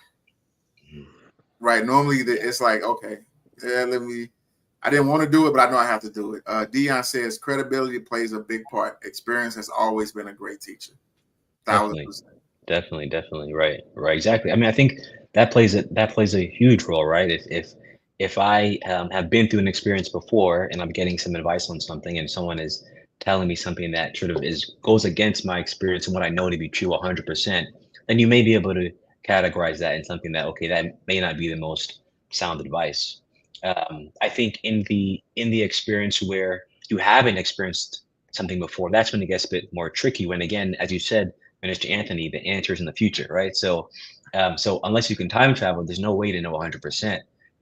right? Normally it's like, okay, I didn't want to do it, but I know I have to do it. Dion says credibility plays a big part. Experience has always been a great teacher. 1,000%. Definitely. Right. Exactly. I mean, I think that plays a huge role, right? If I have been through an experience before and I'm getting some advice on something, and someone is telling me something that sort of goes against my experience and what I know to be true 100%, then you may be able to categorize that in something that, okay, that may not be the most sound advice. I think in the experience where you haven't experienced something before, that's when it gets a bit more tricky. When, again, as you said, Minister Anthony, the answer is in the future, right? So unless you can time travel, there's no way to know 100%.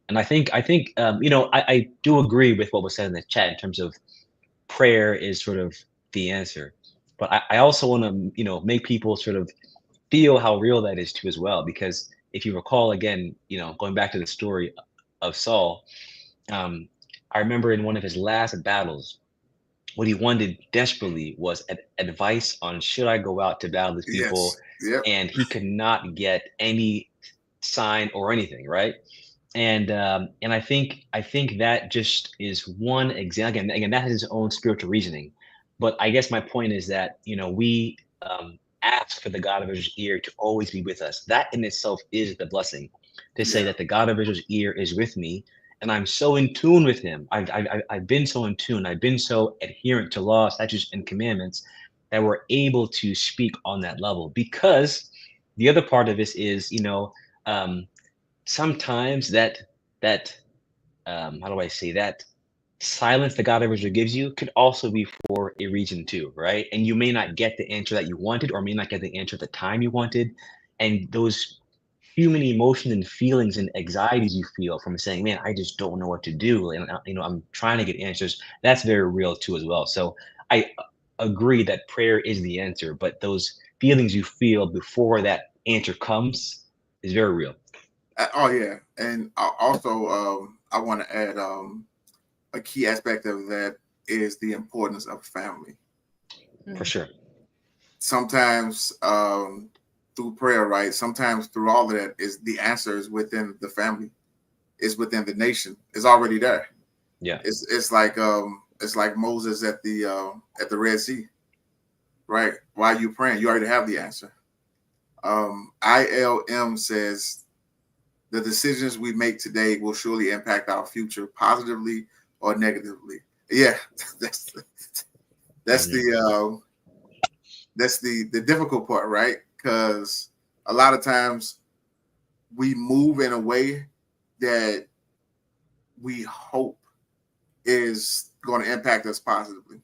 And I think I do agree with what was said in the chat in terms of prayer is sort of the answer. But I also want to make people sort of feel how real that is too as well, because if you recall, again, going back to the story of Saul, I remember in one of his last battles, what he wanted desperately was advice on should I go out to battle these people, and he could not get any sign or anything, right? And I think that just is one example. Again, that has its own spiritual reasoning, but I guess my point is that we ask for the God of Israel's ear to always be with us. That in itself is the blessing, to say that the God of Israel's ear is with me, and I'm so in tune with Him. I've been so in tune. I've been so adherent to law, statutes, and commandments that we're able to speak on that level. Because the other part of this is, sometimes that how do I say that silence the God of Israel gives you could also be for a reason too, right? And you may not get the answer that you wanted, or may not get the answer at the time you wanted, and those human emotions and feelings and anxieties you feel from saying, "Man, I just don't know what to do," and I'm trying to get answers. That's very real too as well. So I agree that prayer is the answer, but those feelings you feel before that answer comes is very real. Oh yeah, and also I want to add a key aspect of that is the importance of family. For sure. Sometimes through prayer, right? Sometimes through all of that is the answer is within the family, is within the nation, is already there. Yeah, it's like Moses at the Red Sea, right? Why are you praying? You already have the answer. ILM says the decisions we make today will surely impact our future positively or negatively. Yeah, that's the difficult part, right? Because a lot of times we move in a way that we hope is going to impact us positively,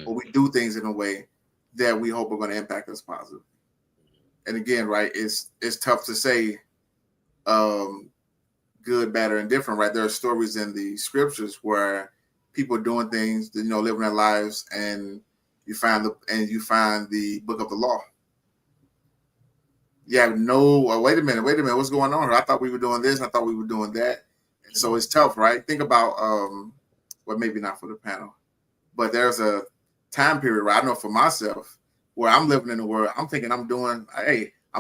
or we do things in a way that we hope are going to impact us positively. And again, right, it's tough to say good, bad, or indifferent, right? There are stories in the scriptures where people are doing things, living their lives, and you find the book of the law. You have wait a minute, what's going on here? I thought we were doing this, I thought we were doing that. And so it's tough, right? Think about well, maybe not for the panel, but there's a time period, right? I know for myself, where I'm living in the world, I'm thinking I'm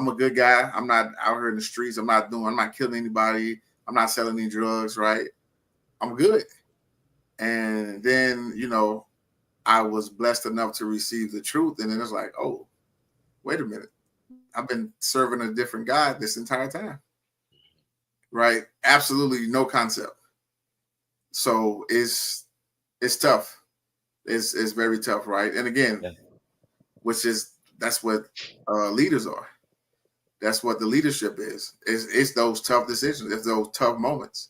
a good guy. I'm not out here in the streets. I'm not killing anybody. I'm not selling any drugs, right? I'm good. And then, I was blessed enough to receive the truth, and then it's like, oh, wait a minute, I've been serving a different God this entire time, right? Absolutely no concept. So it's tough. It's very tough, right? And again, that's what leaders are. That's what the leadership is. It's those tough decisions. It's those tough moments,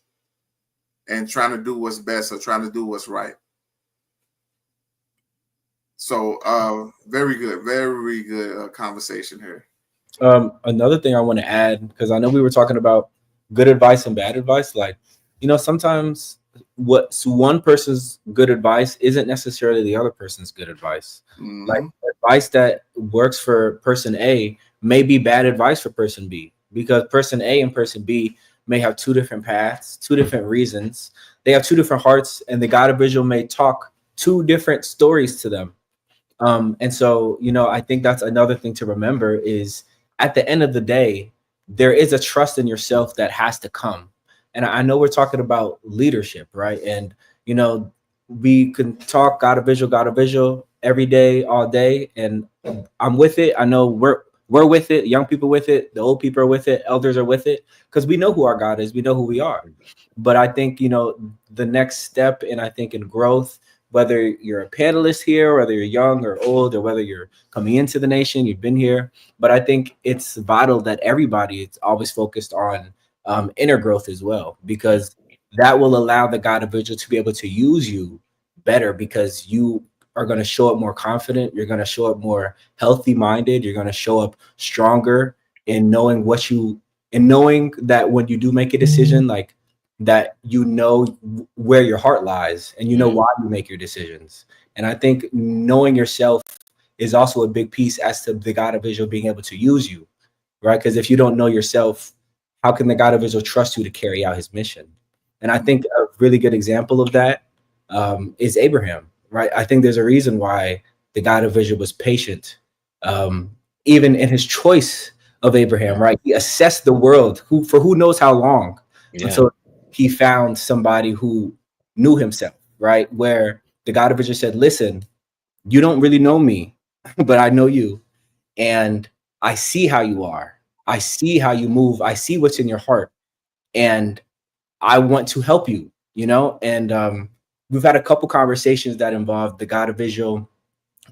and trying to do what's best or trying to do what's right. So very good conversation here. Another thing I want to add, because I know we were talking about good advice and bad advice. Like, sometimes what's one person's good advice isn't necessarily the other person's good advice. Mm-hmm. Like, advice that works for person A may be bad advice for person B, because person A and person B may have two different paths, two different reasons. They have two different hearts, and the God individual may talk two different stories to them. And so, I think that's another thing to remember is at the end of the day, there is a trust in yourself that has to come. And I know we're talking about leadership, right? And, we can talk got a visual every day, all day. And I'm with it. I know we're with it. Young people with it. The old people are with it. Elders are with it, because we know who our God is. We know who we are. But I think, the next step, and I think in growth, whether you're a panelist here, whether you're young or old, or whether you're coming into the nation, you've been here. But I think it's vital that everybody is always focused on inner growth as well, because that will allow the God individual to be able to use you better, because you are going to show up more confident. You're going to show up more healthy minded. You're going to show up stronger in knowing knowing that when you do make a decision, like that, where your heart lies, and why you make your decisions. And I think knowing yourself is also a big piece as to the God individual being able to use you, right? Because if you don't know yourself, how can the God individual trust you to carry out his mission? And I think a really good example of that is Abraham, right? I think there's a reason why the God individual was patient, even in his choice of Abraham, right? He assessed the world for who knows how long, until he found somebody who knew himself, right? Where the God individual said, listen, you don't really know me, but I know you. And I see how you are. I see how you move. I see what's in your heart. And I want to help you, And we've had a couple conversations that involved the God individual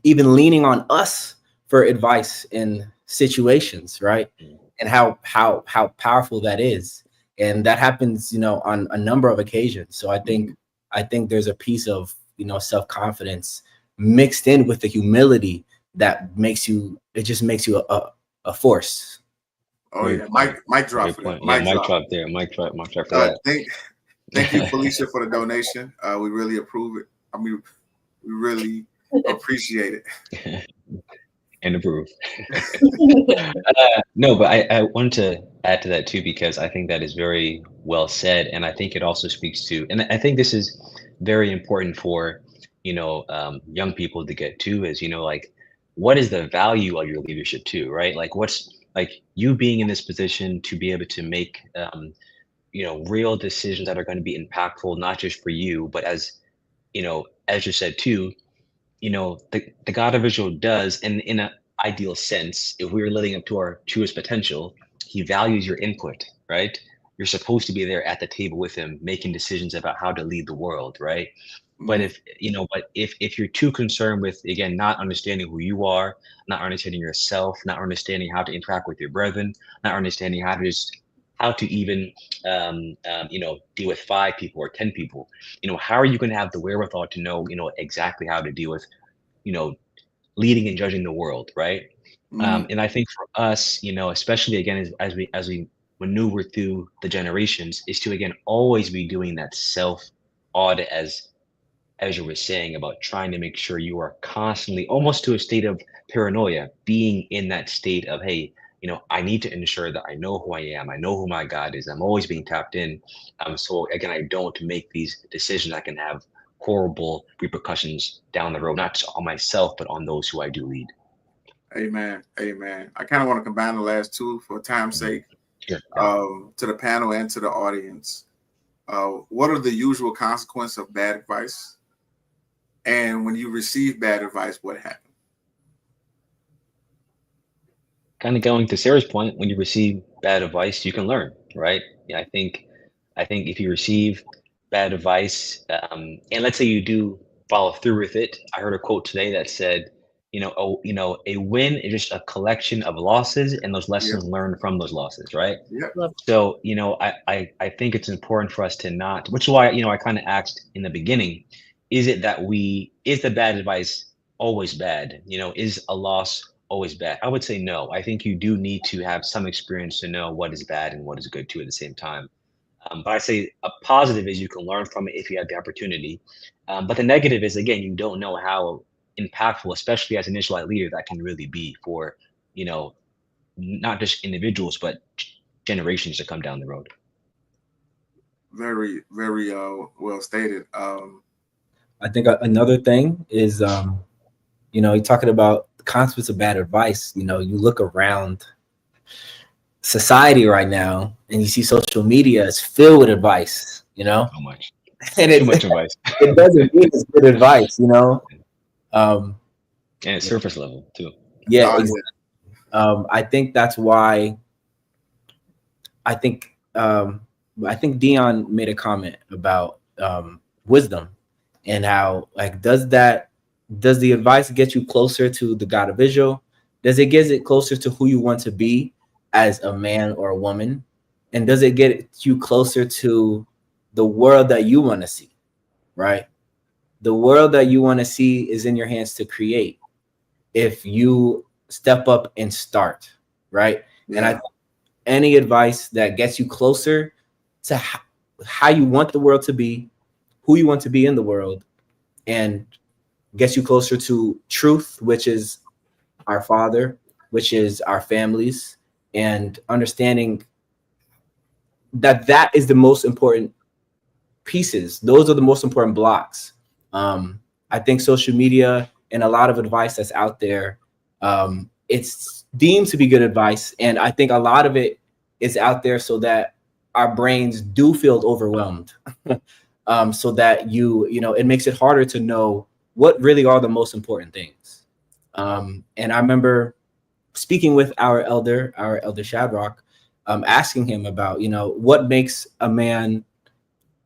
even leaning on us for advice in situations, right? And how powerful that is. And that happens, on a number of occasions. So I think there's a piece of, self-confidence mixed in with the humility that makes you a force. Oh yeah, mic drop for that. Mic drop there. Mic drop for that. Thank you, Felicia, for the donation. We really approve it. I mean, we really appreciate it. And approve. No, but I wanted to add to that too, because I think that is very well said. And I think it also speaks to, and I think this is very important for, young people to get to is, like, what is the value of your leadership too, right? Like what's like you being in this position to be able to make, real decisions that are going to be impactful, not just for you, but as you said too, the God individual does, and in an ideal sense, if we were living up to our truest potential, he values your input, right? You're supposed to be there at the table with him, making decisions about how to lead the world, right? But if you're too concerned with, again, not understanding who you are, not understanding yourself, not understanding how to interact with your brethren, not understanding how to even deal with 5 people or 10 people, how are you going to have the wherewithal to know exactly how to deal with leading and judging the world, right? And I think for us, especially again as we maneuver through the generations, is to again always be doing that self audit, as you were saying, about trying to make sure you are constantly, almost to a state of paranoia, being in that state of, hey, I need to ensure that I know who I am. I know who my God is. I'm always being tapped in. So again, I don't make these decisions that can have horrible repercussions down the road, not just on myself, but on those who I do lead. Amen. Amen. I kind of want to combine the last two for time's sake. Sure. To the panel and to the audience. What are the usual consequences of bad advice? And when you receive bad advice, what happened? Kind of going to Sarah's point, when you receive bad advice, you can learn, right? Yeah, I think if you receive bad advice, and let's say you do follow through with it. I heard a quote today that said, a win is just a collection of losses and those Yep. lessons learned from those losses, right? Yep. Love So, I think it's important for us to not, which is why, I kind of asked in the beginning, is it that is the bad advice always bad? Is a loss always bad? I would say no. I think you do need to have some experience to know what is bad and what is good too at the same time. But I say a positive is you can learn from it if you have the opportunity. But the negative is, again, you don't know how impactful, especially as an Israelite leader, that can really be for, not just individuals, but generations to come down the road. Very, very well stated. I think another thing is, you're talking about the consequence of bad advice. You look around society right now and you see social media is filled with advice, So much. and Too much advice. it doesn't mean it's good advice, And it's surface level too. Yeah, Oh, exactly. I think that's why I think Dion made a comment about wisdom and how, like, does the advice get you closer to the God of Israel? Does it get it closer to who you want to be as a man or a woman? And does it get you closer to the world that you want to see? Right? The world that you want to see is in your hands to create if you step up and start, right? yeah. And I think any advice that gets you closer to how you want the world to be, who you want to be in the world, and gets you closer to truth, which is our Father, which is our families, and understanding that is the most important pieces. Those are the most important blocks. I think social media and a lot of advice that's out there, it's deemed to be good advice, and I think a lot of it is out there so that our brains do feel overwhelmed, so that it makes it harder to know what really are the most important things. And I remember speaking with our elder Shadrach, asking him about what makes a man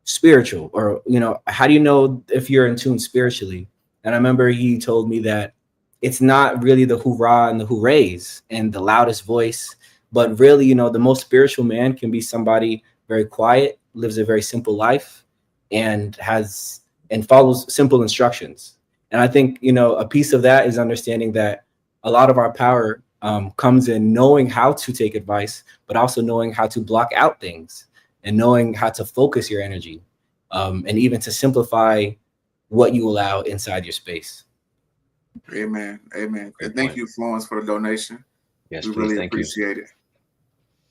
spiritual, or how do you know if you're in tune spiritually? And I remember he told me that it's not really the hoorah and the hoorays and the loudest voice, but really, the most spiritual man can be somebody very quiet, lives a very simple life, and follows simple instructions. And I think a piece of that is understanding that a lot of our power comes in knowing how to take advice, but also knowing how to block out things and knowing how to focus your energy, and even to simplify what you allow inside your space. Amen. Amen. Great And thank point. you, Florence, for the donation. Yes, We please. really Thank you. appreciate it.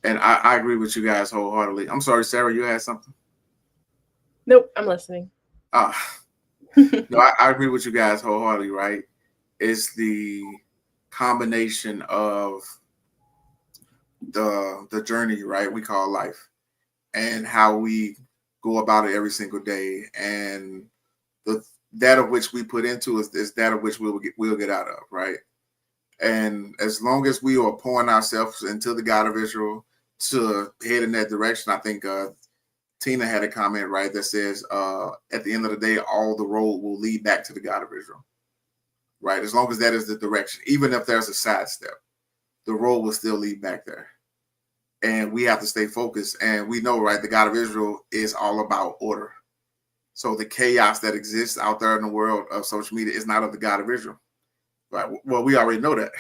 And I agree with you guys wholeheartedly. I'm sorry, Sarah, you had something? Nope, I'm listening. No, I agree with you guys wholeheartedly, right? It's the combination of the journey, right, we call life, and how we go about it every single day, and that of which we put into is that of which we'll get out of, right? And as long as we are pouring ourselves into the God of Israel to head in that direction, I think Tina had a comment, right, that says at the end of the day, all the road will lead back to the God of Israel, right? As long as that is the direction, even if there's a sidestep, the road will still lead back there. And we have to stay focused. And we know, right, the God of Israel is all about order. So the chaos that exists out there in the world of social media is not of the God of Israel. Right? Well, we already know that.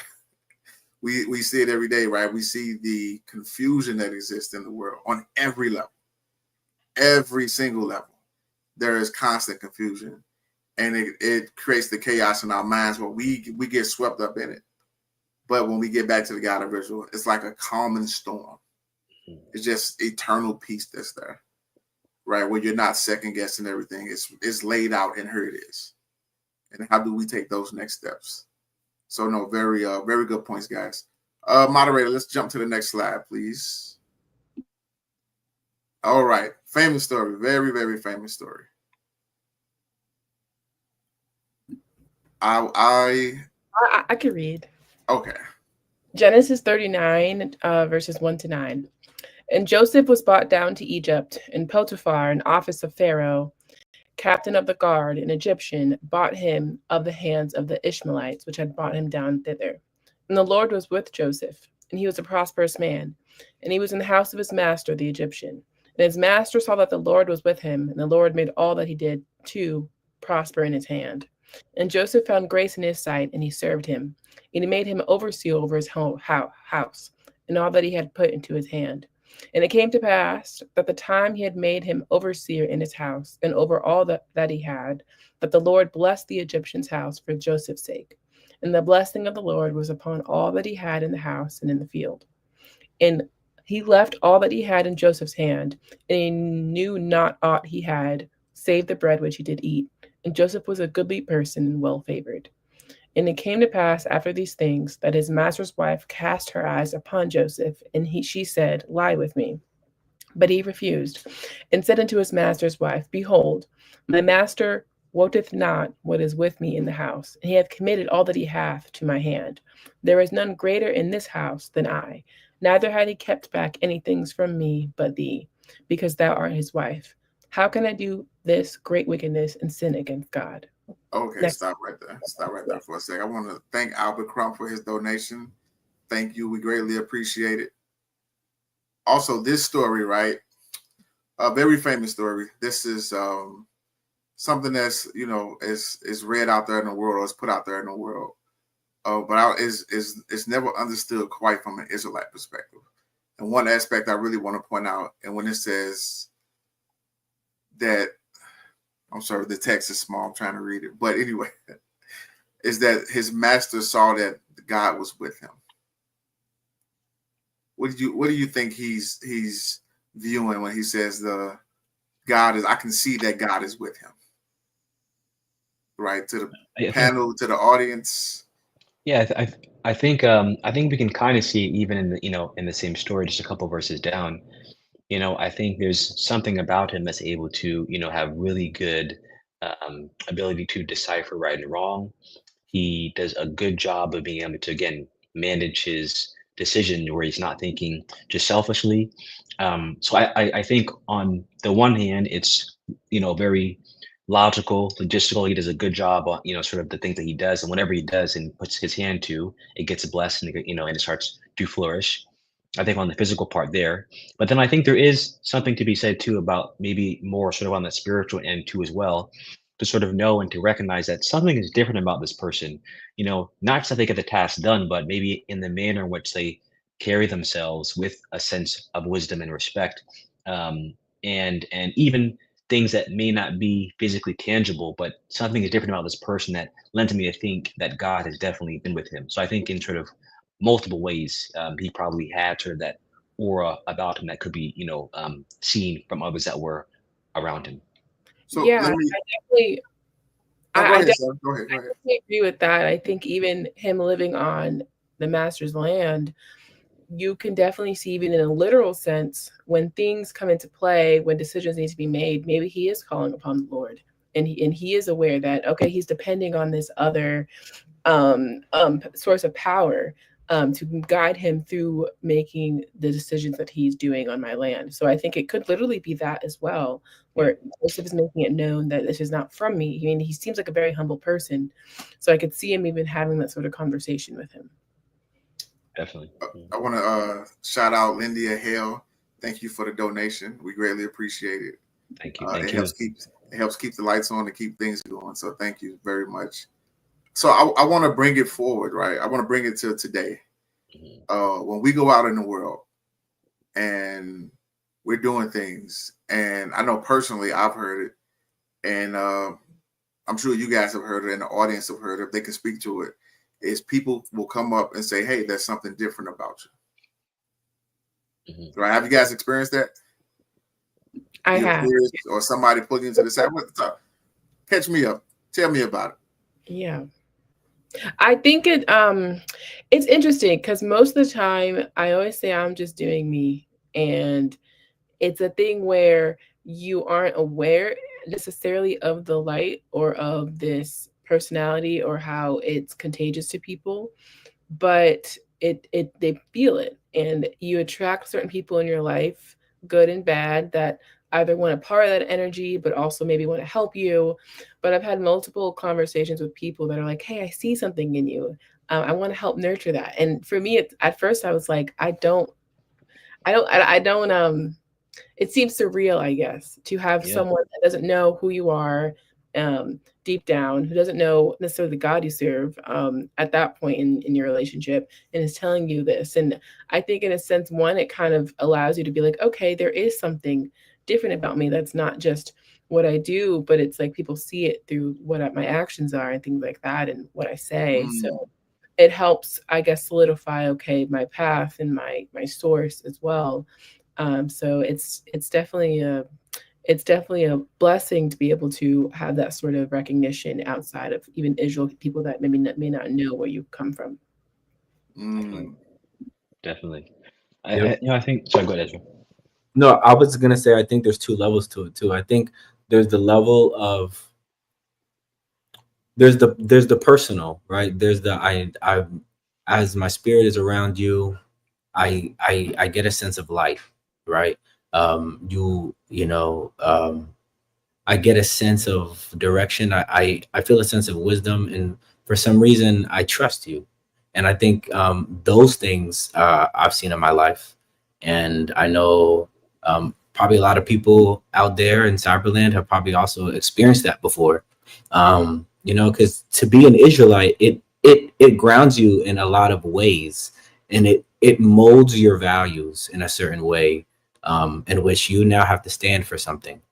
We see it every day, right? We see the confusion that exists in the world on every level, every single level. There is constant confusion, and it creates the chaos in our minds where we get swept up in it. But when we get back to the God of Israel, it's like a calming storm. It's just eternal peace that's there, right? Where you're not second guessing everything. It's laid out, and here it is. And how do we take those next steps? So no, very good points, guys. Moderator, let's jump to the next slide, please. All right, famous story, very, very famous story. I could read. Okay. Genesis 39, verses 1-9. And Joseph was brought down to Egypt, and Potiphar, an office of Pharaoh, captain of the guard, an Egyptian, bought him of the hands of the Ishmaelites, which had brought him down thither. And the Lord was with Joseph, and he was a prosperous man, and he was in the house of his master, the Egyptian. And his master saw that the Lord was with him, and the Lord made all that he did to prosper in his hand. And Joseph found grace in his sight, and he served him. And he made him overseer over his house, and all that he had put into his hand. And it came to pass that the time he had made him overseer in his house, and over all that he had, that the Lord blessed the Egyptian's house for Joseph's sake. And the blessing of the Lord was upon all that he had in the house and in the field. And he left all that he had in Joseph's hand, and he knew not aught he had, save the bread which he did eat. And Joseph was a goodly person and well favored. And it came to pass after these things that his master's wife cast her eyes upon Joseph, and she said, Lie with me. But he refused, and said unto his master's wife, Behold, my master wotteth not what is with me in the house, and he hath committed all that he hath to my hand. There is none greater in this house than I, neither had he kept back any things from me but thee, because thou art his wife. How can I do this great wickedness and sin against God? Okay, stop right there. Stop right there for a second. I want to thank Albert Crump for his donation. Thank you. We greatly appreciate it. Also, this story, right? A very famous story. This is something that's, is read out there in the world, or is put out there in the world. But it's never understood quite from an Israelite perspective. And one aspect I really want to point out, and when it says that, I'm sorry, the text is small, I'm trying to read it. But anyway, is that his master saw that God was with him. What do you think he's viewing when he says I can see that God is with him? Right, to the panel, to the audience. Yeah, I think we can kind of see even in the same story, just a couple verses down. I think there's something about him that's able to have really good ability to decipher right and wrong. He does a good job of being able to again manage his decision where he's not thinking just selfishly. So I think on the one hand, it's very logical, logistical. He does a good job on sort of the things that he does, and whatever he does and puts his hand to, it gets blessed and and it starts to flourish. I think on the physical part there, but then I think there is something to be said too about maybe more sort of on the spiritual end too as well, to sort of know and to recognize that something is different about this person. Not just that they get the task done, but maybe in the manner in which they carry themselves with a sense of wisdom and respect, and even things that may not be physically tangible, but something is different about this person that lends me to think that God has definitely been with him. So I think in sort of multiple ways, he probably had sort of that aura about him that could be, seen from others that were around him. So yeah, I definitely Go ahead. agree with that. I think even him living on the master's land, you can definitely see, even in a literal sense, when things come into play, when decisions need to be made, maybe he is calling upon the Lord, and he is aware that, okay, he's depending on this other source of power to guide him through making the decisions that he's doing on my land. So I think it could literally be that as well, where Joseph is making it known that this is not from me. I mean, he seems like a very humble person, so I could see him even having that sort of conversation with him. Definitely. I want to shout out Lindia Hale. Thank you for the donation. We greatly appreciate it. Thank you. It helps keep the lights on and keep things going. So thank you very much. So I want to bring it forward, right? I want to bring it to today. When we go out in the world and we're doing things, and I know personally I've heard it, and I'm sure you guys have heard it, and the audience have heard it, if they can speak to it, is people will come up and say, hey, there's something different about you. Right? Have you guys experienced that? I have. Or somebody pulling you to the side. Catch me up. Tell me about it. Yeah. I think it's interesting because most of the time I always say I'm just doing me, and it's a thing where you aren't aware necessarily of the light or of this personality or how it's contagious to people, but they feel it, and you attract certain people in your life, good and bad, that either want a part of that energy but also maybe want to help you. But I've had multiple conversations with people that are like, hey, I see something in you, I want to help nurture that. And for me, at first I was like, I don't it seems surreal, I guess, to have Yeah. someone that doesn't know who you are, deep down, who doesn't know necessarily the God you serve, at that point in your relationship, and is telling you this. And I think, in a sense, one, it kind of allows you to be like, okay, there is something different about me that's not just what I do, but it's like people see it through what my actions are and things like that, and what I say. Mm, So it helps, I guess, solidify, okay, my path and my source as well. So it's definitely a blessing to be able to have that sort of recognition outside of even Israel, people that may not know where you come from. mm. Definitely. Yep. I think. Sorry, go ahead, Ezra. No, I was gonna say I think there's two levels to it too. I think there's the level of there's the personal, right? There's the I as my spirit is around you, I get a sense of life, right? You know, I get a sense of direction. I feel a sense of wisdom, and for some reason, I trust you. And I think those things I've seen in my life, and I know probably a lot of people out there in Cyberland have probably also experienced that before. You know, because to be an Israelite, it grounds you in a lot of ways, and it molds your values in a certain way, in which you now have to stand for something.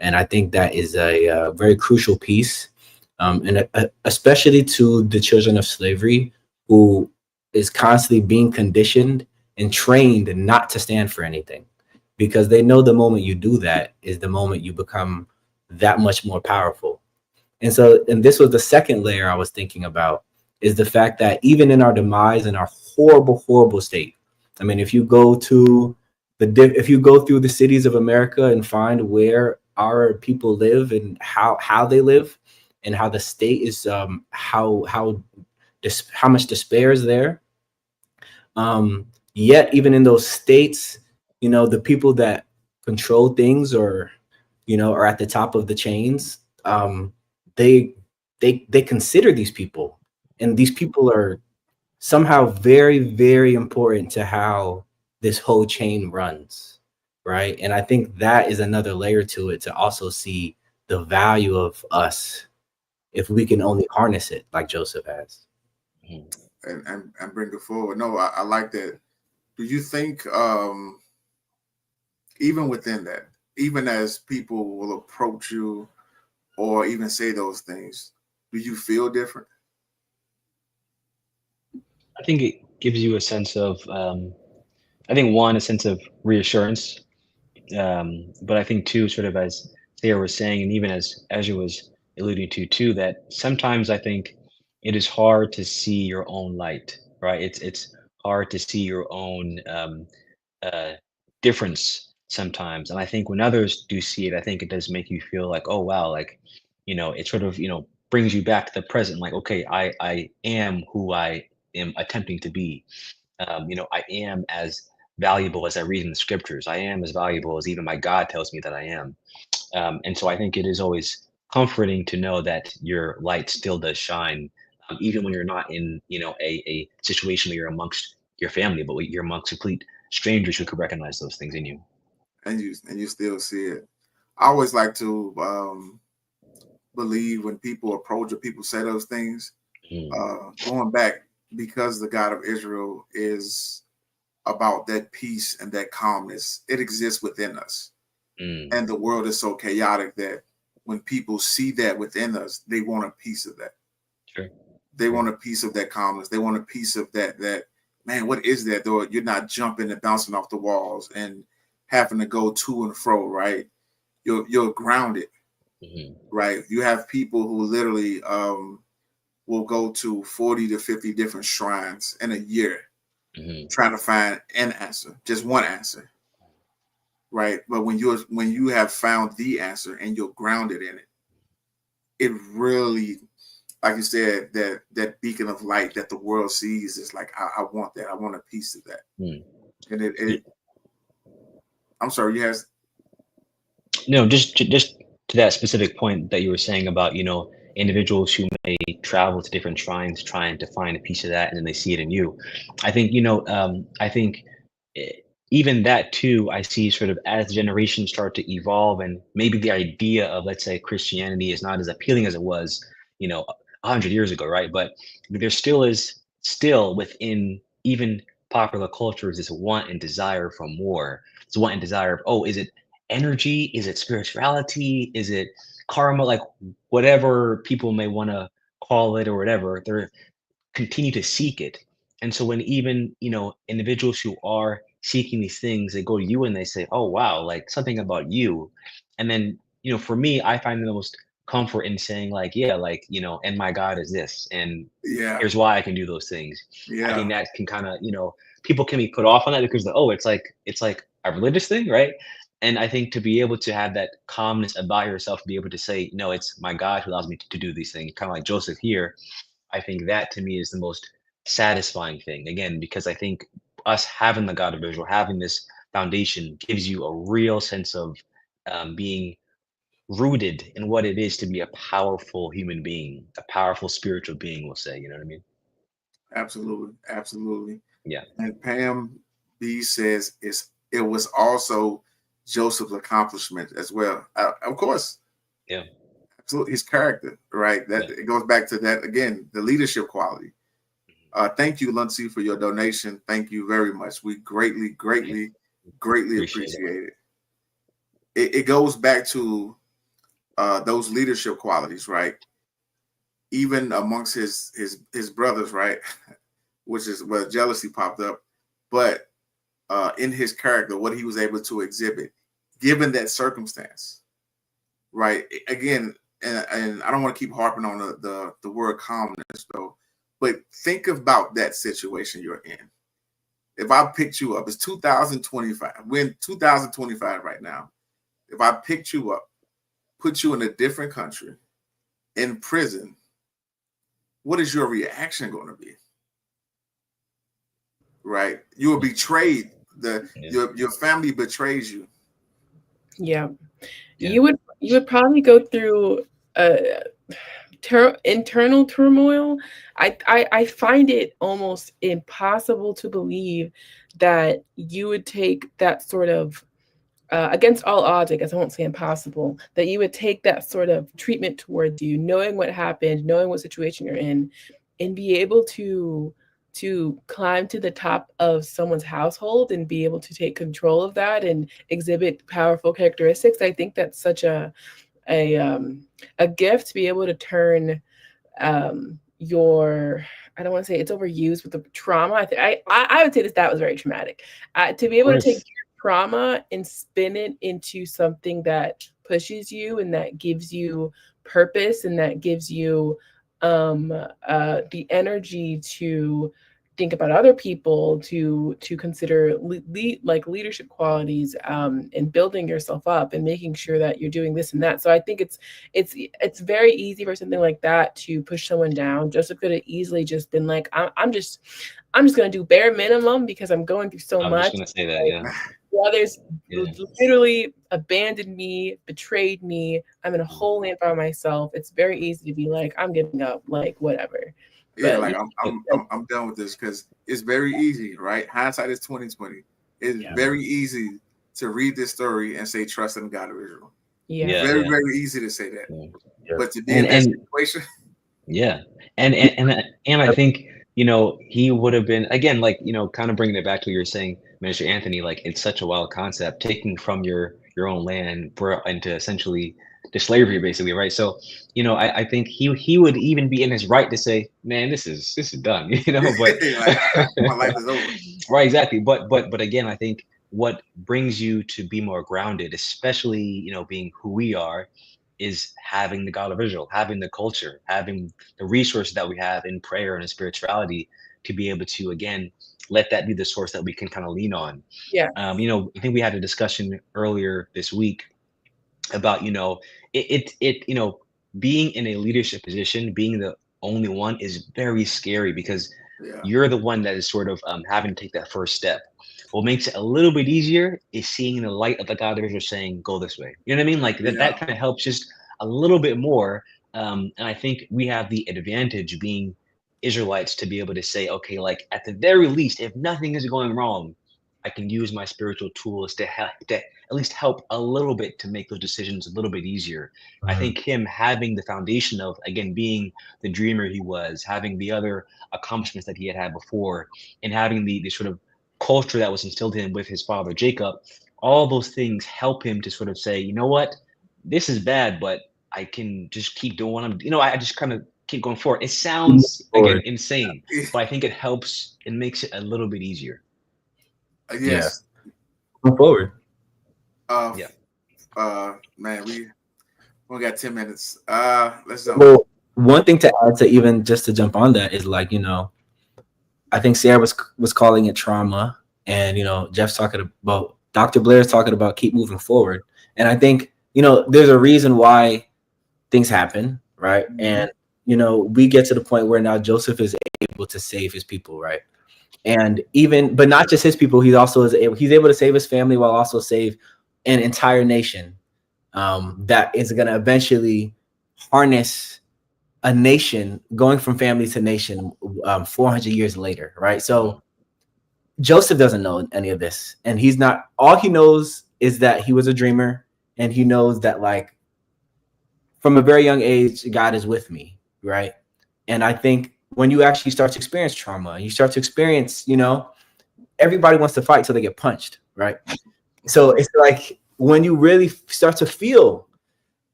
And I think that is a very crucial piece, and especially to the children of slavery, who is constantly being conditioned and trained not to stand for anything, because they know the moment you do that is the moment you become that much more powerful. And so, and this was the second layer I was thinking about, is the fact that even in our demise and our horrible, horrible state, I mean, if you go to if you go through the cities of America and find where our people live and how they live, and how the state is, how much despair is there. Yet even in those states, you know, the people that control things, or you know, are at the top of the chains, they they consider these people, and these people are somehow very, very important to how this whole chain runs, right? And I think that is another layer to it, to also see the value of us if we can only harness it like Joseph has. Mhm. And bring it forward. No, I like that. Do you think even within that, even as people will approach you or even say those things, do you feel different? I think it gives you a sense of, I think one, a sense of reassurance. But I think two, sort of as Sarah was saying, and even as Ezra was alluding to too, that sometimes I think it is hard to see your own light, right? It's hard to see your own uh, difference sometimes. And I think when others do see it, I think it does make you feel like, oh wow, like, it sort of, brings you back to the present. Like, okay, I am who I am attempting to be. I am as valuable as I read in the scriptures. I am as valuable as even my God tells me that I am. And so I think it is always comforting to know that your light still does shine, even when you're not in, a situation where you're amongst your family, but you're amongst complete strangers who could recognize those things in you. And you still see it. I always like to believe when people approach or people say those things, going back, because the God of Israel is about that peace and that calmness. It exists within us. Mm. And the world is so chaotic that when people see that within us, they want a piece of that. Sure. They want a piece of that calmness. They want a piece of that man, what is that? Though you're not jumping and bouncing off the walls and having to go to and fro, right? You're grounded, right? You have people who literally will go to 40 to 50 different shrines in a year trying to find an answer, just one answer, right? But when you have found the answer and you're grounded in it, it really like you said, that beacon of light that the world sees is like, I want that. I want a piece of that. And it I'm sorry, you asked. No, just to that specific point that you were saying about, individuals who may travel to different shrines trying to find a piece of that, and then they see it in you. I think, I think eh, even that too, I see sort of as generations start to evolve, and maybe the idea of, let's say, Christianity is not as appealing as it was, 100 years ago, right? But there still within even popular cultures this want and desire for more. This want and desire of, oh, is it energy? Is it spirituality? Is it karma? Like whatever people may want to call it or whatever, they're continue to seek it. And so when even, individuals who are seeking these things, they go to you and they say, oh, wow, like something about you. And then, for me, I find the most comfort in saying like, yeah, like, and my God is this, and Yeah. here's why I can do those things. Yeah. I think that can kind of, people can be put off on that because it's like a religious thing, right? And I think to be able to have that calmness about yourself, to be able to say, no, it's my God who allows me to do these things, kind of like Joseph here. I think that to me is the most satisfying thing. Again, because I think us having the God of Israel, having this foundation, gives you a real sense of being rooted in what it is to be a powerful human being, a powerful spiritual being, we'll say. You know what I mean? Absolutely. Absolutely. Yeah. And Pam B says it was also Joseph's accomplishment as well. Of course. Yeah. Absolutely. His character, right? That it goes back to that again, the leadership quality. Thank you, Luncey, for your donation. Thank you very much. We greatly appreciate it. It goes back to those leadership qualities, right? Even amongst his brothers, right? Which is where jealousy popped up. But in his character, what he was able to exhibit, given that circumstance, right? Again, and I don't want to keep harping on the word calmness though, but think about that situation you're in. If I picked you up, it's 2025. We're in 2025 right now. If I picked you up, put you in a different country, in prison, what is your reaction going to be? Right? You were betrayed. Your family betrays you. Yeah. You would probably go through internal turmoil. I find it almost impossible to believe that you would take that sort of against all odds, I guess I won't say impossible, that you would take that sort of treatment towards you, knowing what happened, knowing what situation you're in, and be able to climb to the top of someone's household and be able to take control of that and exhibit powerful characteristics. I think that's such a gift to be able to turn your, I don't want to say it's overused with the trauma. I would say that was very traumatic. To be able to take trauma and spin it into something that pushes you and that gives you purpose and that gives you the energy to think about other people, to consider leadership qualities, and building yourself up and making sure that you're doing this and that. So I think it's very easy for something like that to push someone down. Joseph could have easily just been like, I'm just going to do bare minimum because I'm going through so much. I was just going to say that, yeah. Brothers literally abandoned me, betrayed me. I'm in a whole land by myself. It's very easy to be like, I'm giving up, like whatever. Yeah, but, like I'm done with this because it's very easy, right? Hindsight is 20/20. It's very easy to read this story and say trust in God of Israel. Very easy to say that. Yeah. But to be in that situation. Yeah. And I think, he would have been, again, like, kind of bringing it back to what you were saying, Minister Anthony, like it's such a wild concept, taking from your own land brought into essentially to slavery, basically, right? So, I think he would even be in his right to say, man, this is done, but my life is over. Right, exactly. But again, I think what brings you to be more grounded, especially, being who we are, is having the God of Israel, having the culture, having the resources that we have in prayer and in spirituality to be able to, again, let that be the source that we can kind of lean on. Yeah. I think we had a discussion earlier this week about, being in a leadership position, being the only one is very scary because Yeah. you're the one that is sort of having to take that first step. What makes it a little bit easier is seeing the light of the God of Israel saying, "Go this way." You know what I mean? Like that. Yeah. That kind of helps just a little bit more. And I think we have the advantage being Israelites to be able to say, okay, like at the very least, if nothing is going wrong, I can use my spiritual tools to help, to at least help a little bit to make those decisions a little bit easier. I think him having the foundation of, again, being the dreamer he was, having the other accomplishments that he had before, and having the sort of culture that was instilled in him with his father Jacob, all those things help him to sort of say, you know what, this is bad, but I can just keep doing what I'm, I just kind of keep going forward. It sounds again insane, but I think it helps and makes it a little bit easier. Yes. Move forward. Man, we only got 10 minutes. Let's go. Well, one thing to add to even just to jump on that is like, I think Sarah was calling it trauma, and Jeff's talking about, Dr. Blair's talking about keep moving forward. And I think there's a reason why things happen, right? And we get to the point where now Joseph is able to save his people, right? And but not just his people, he's able to save his family while also save an entire nation that is going to eventually harness a nation going from family to nation 400 years later, right? So Joseph doesn't know any of this, and all he knows is that he was a dreamer, and he knows that like from a very young age, God is with me, right? And I think when you actually start to experience trauma, you start to experience, everybody wants to fight till they get punched, right? So it's like when you really start to feel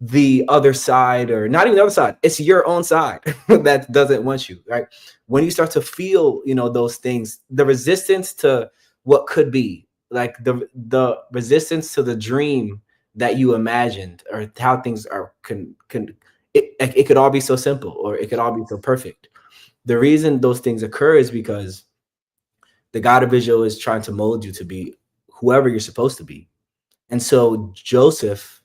the other side, or not even the other side, it's your own side that doesn't want you, right? When you start to feel, those things, the resistance to what could be, like the resistance to the dream that you imagined, or how things are it could all be so simple, or it could all be so perfect. The reason those things occur is because the God of Israel is trying to mold you to be whoever you're supposed to be. And so Joseph,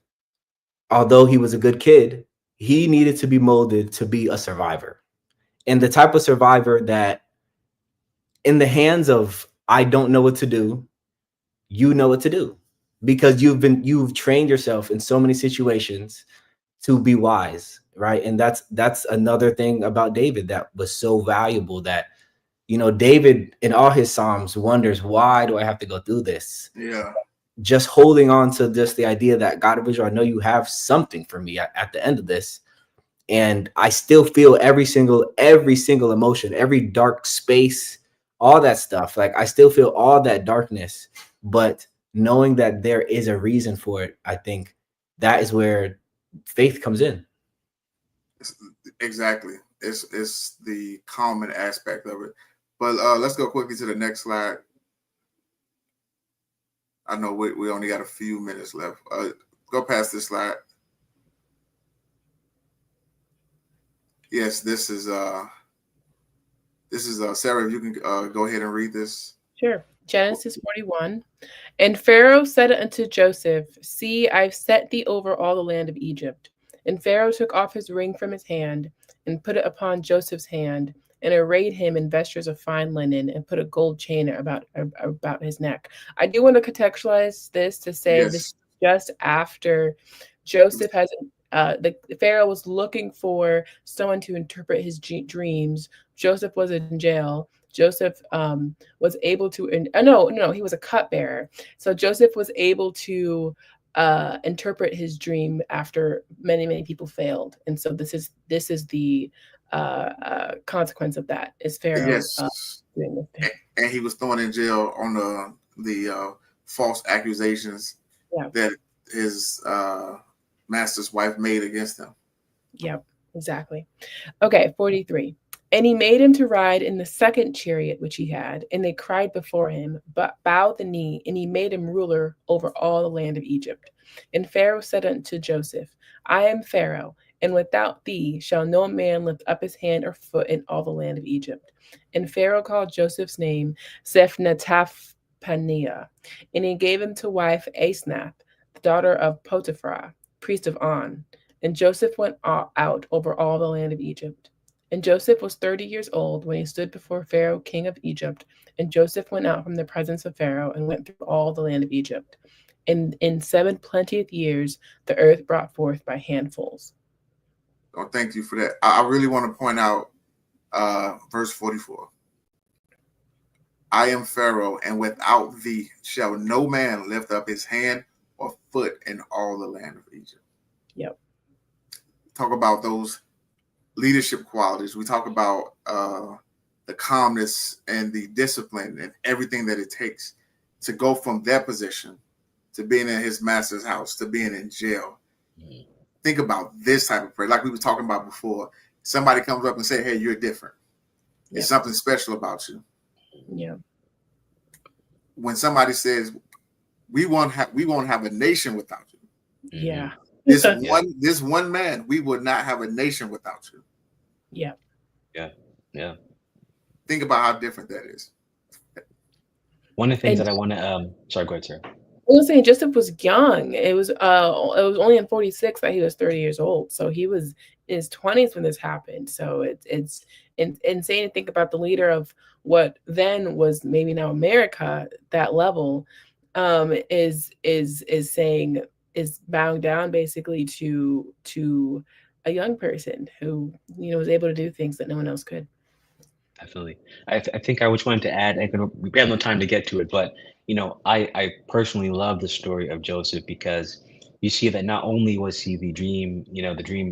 although he was a good kid, he needed to be molded to be a survivor, and the type of survivor that in the hands of, I don't know what to do, you know what to do, because you've trained yourself in so many situations to be wise, right? And that's another thing about David that was so valuable, that David in all his Psalms wonders, why do I have to go through this? Yeah. Just holding on to just the idea that God of Israel, I know you have something for me at the end of this. And I still feel every single emotion, every dark space, all that stuff. Like I still feel all that darkness, but knowing that there is a reason for it, I think that is where faith comes in. Exactly. It's the common aspect of it. But let's go quickly to the next slide. I know we only got a few minutes left. Go past this slide. Yes, this is Sarah, if you can go ahead and read this. Sure. Genesis 41. And Pharaoh said unto Joseph, See, I've set thee over all the land of Egypt. And Pharaoh took off his ring from his hand and put it upon Joseph's hand, and arrayed him in vestures of fine linen, and put a gold chain about his neck. I do want to contextualize this to say this is just after Joseph has the Pharaoh was looking for someone to interpret his dreams. Joseph was in jail. Joseph was able to, he was a cupbearer. So Joseph was able to interpret his dream after many, many people failed. And so this is the consequence of that, is Pharaoh. Yes. And he was thrown in jail on the false accusations that his master's wife made against him. Yep, exactly. Okay, 43. And he made him to ride in the second chariot which he had, and they cried before him, but bowed the knee, and he made him ruler over all the land of Egypt. And Pharaoh said unto Joseph, I am Pharaoh, and without thee shall no man lift up his hand or foot in all the land of Egypt. And Pharaoh called Joseph's name Zephnath-paneah, and he gave him to wife Asenath, the daughter of Potiphar, priest of On. And Joseph went out over all the land of Egypt. And Joseph was 30 years old when he stood before Pharaoh, king of Egypt. And Joseph went out from the presence of Pharaoh and went through all the land of Egypt. And in 7 plenteous years, the earth brought forth by handfuls. Oh, thank you for that. I really want to point out verse 44. I am Pharaoh, and without thee shall no man lift up his hand or foot in all the land of Egypt. Yep. Talk about those leadership qualities. We talk about the calmness and the discipline and everything that it takes to go from that position to being in his master's house, to being in jail. Mm-hmm. Think about this type of prayer. Like we were talking about before, somebody comes up and say, hey, you're different. Yep. It's something special about you. Yeah. When somebody says, we won't have a nation without you. Yeah. This one man, we would not have a nation without you. Yeah. Yeah. Yeah. Think about how different that is. One of the things that I want to sorry, go ahead, sir. I was saying Joseph was young. It was only in 46 that he was 30 years old. So he was in his 20s when this happened. So it's insane to think about the leader of what then was maybe now America, that level, is bowing down basically to a young person who, was able to do things that no one else could. Definitely. I think I just wanted to add, we have no time to get to it, but I personally love the story of Joseph, because you see that not only was he the dream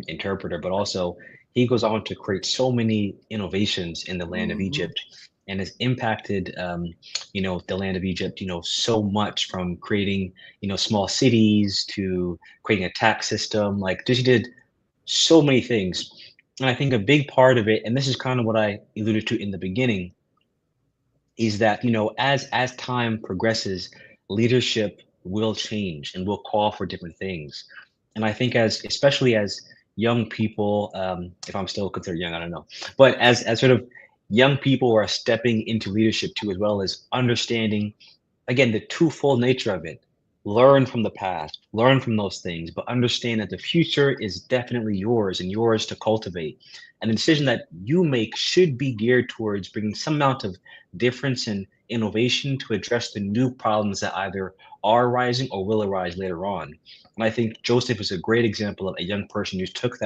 interpreter, but also he goes on to create so many innovations in the land of Egypt, and has impacted the land of Egypt, so much, from creating small cities to creating a tax system. Like, just did so many things. And I think a big part of it, and this is kind of what I alluded to in the beginning, is that, as time progresses, leadership will change and will call for different things. And I think especially as young people, if I'm still considered young, I don't know, but as sort of young people who are stepping into leadership too, as well as understanding, again, the twofold nature of it. Learn from the past, learn from those things, but understand that the future is definitely yours and yours to cultivate. And the decision that you make should be geared towards bringing some amount of difference and innovation to address the new problems that either are arising or will arise later on. And I think Joseph is a great example of a young person who took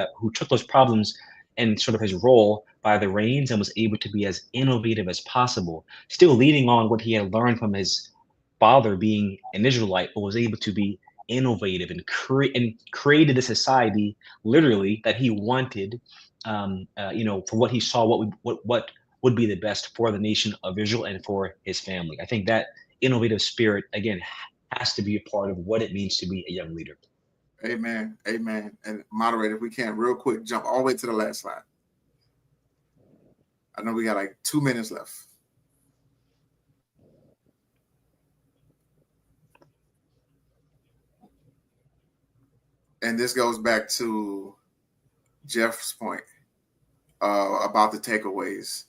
those problems and sort of his role by the reins, and was able to be as innovative as possible, still leading on what he had learned from his father being an Israelite, but was able to be innovative and created a society literally that he wanted, for what he saw, what would be the best for the nation of Israel and for his family. I think that innovative spirit, again, has to be a part of what it means to be a young leader. Amen. Amen. And moderator, if we can, real quick, jump all the way to the last slide. I know we got like 2 minutes left. And this goes back to Jeff's point about the takeaways.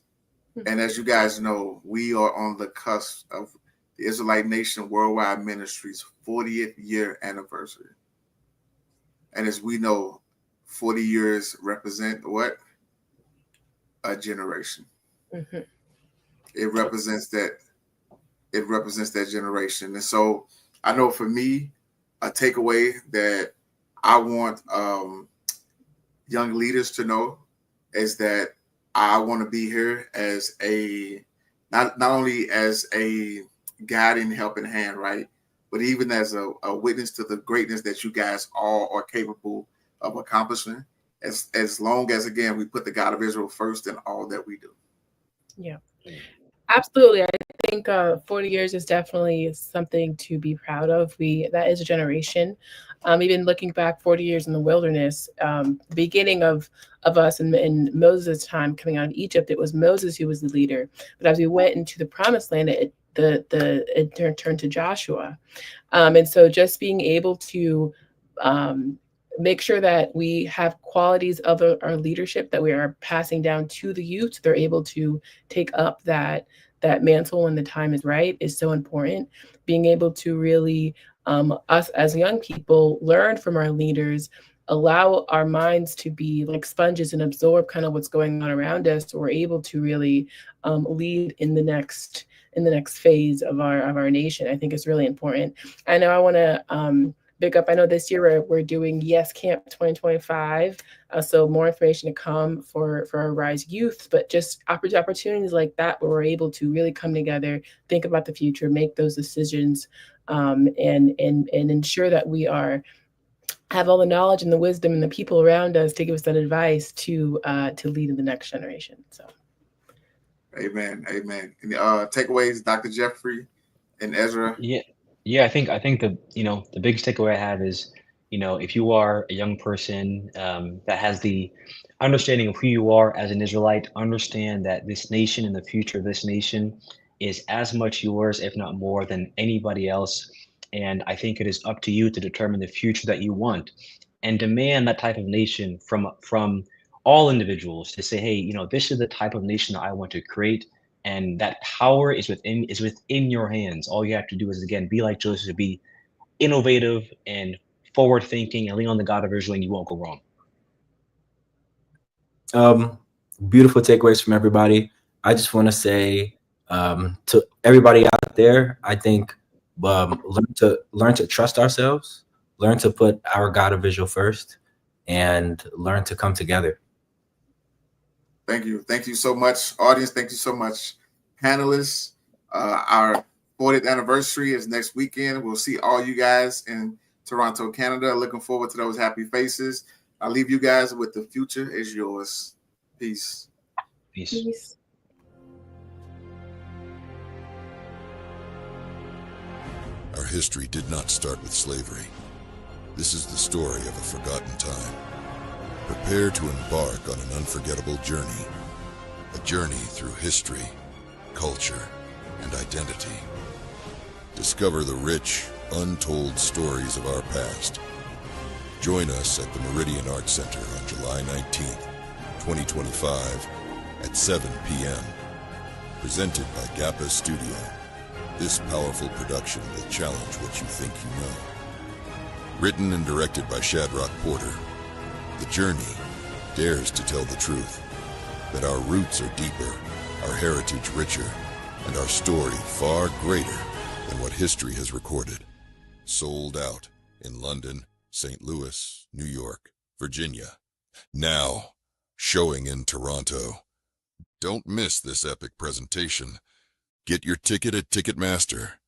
And as you guys know, we are on the cusp of the Israelite Nation Worldwide Ministries 40th year anniversary. And as we know, 40 years represent what? A generation. Mm-hmm. It represents that generation. And so I know for me, a takeaway that I want young leaders to know is that I want to be here as not only as a guiding, helping hand, right? But even as a witness to the greatness that you guys all are capable of accomplishing, as long as, again, we put the God of Israel first in all that we do. Yeah, absolutely. I think 40 years is definitely something to be proud of. That is a generation. Even looking back 40 years in the wilderness, the beginning of us in Moses' time coming out of Egypt, it was Moses who was the leader. But as we went into the promised land, it turned to Joshua. And so just being able to make sure that we have qualities of our leadership that we are passing down to the youth, so they're able to take up that mantle when the time is right, is so important. Being able to really, us as young people, learn from our leaders allow our minds to be like sponges and absorb kind of what's going on around us, so we're able to really lead in the next phase of our nation. I think it's really important. I know I want to big up. I know this year we're doing Yes Camp 2025. So more information to come for our Rise Youth, but just opportunities like that where we're able to really come together, think about the future, make those decisions, and ensure that we have all the knowledge and the wisdom and the people around us to give us that advice to lead in the next generation. So, amen. And, takeaways, Dr. Jeffrey and Ezra. Yeah, I think the biggest takeaway I have is, if you are a young person that has the understanding of who you are as an Israelite, understand that this nation and the future of this nation is as much yours, if not more, than anybody else. And I think it is up to you to determine the future that you want, and demand that type of nation from all individuals to say, hey, this is the type of nation that I want to create. And that power is within your hands. All you have to do is, again, be like Joseph, be innovative and forward thinking, and lean on the God of Israel, and you won't go wrong. Beautiful takeaways from everybody. I just want to say to everybody out there, I think learn to trust ourselves, learn to put our God of Israel first, and learn to come together. Thank you so much, audience. Thank you so much, panelists. Our 40th anniversary is next weekend. We'll see all you guys in Toronto, Canada. Looking forward to those happy faces. I'll leave you guys with the future is yours. Peace. Peace. Our history did not start with slavery. This is the story of a forgotten time. Prepare to embark on an unforgettable journey. A journey through history, culture, and identity. Discover the rich, untold stories of our past. Join us at the Meridian Arts Center on July 19th, 2025 at 7 p.m. Presented by Gappa Studio. This powerful production will challenge what you think you know. Written and directed by Shadrach Porter. The journey dares to tell the truth, that our roots are deeper, our heritage richer, and our story far greater than what history has recorded. Sold out in London, St. Louis, New York, Virginia. Now, showing in Toronto. Don't miss this epic presentation. Get your ticket at Ticketmaster.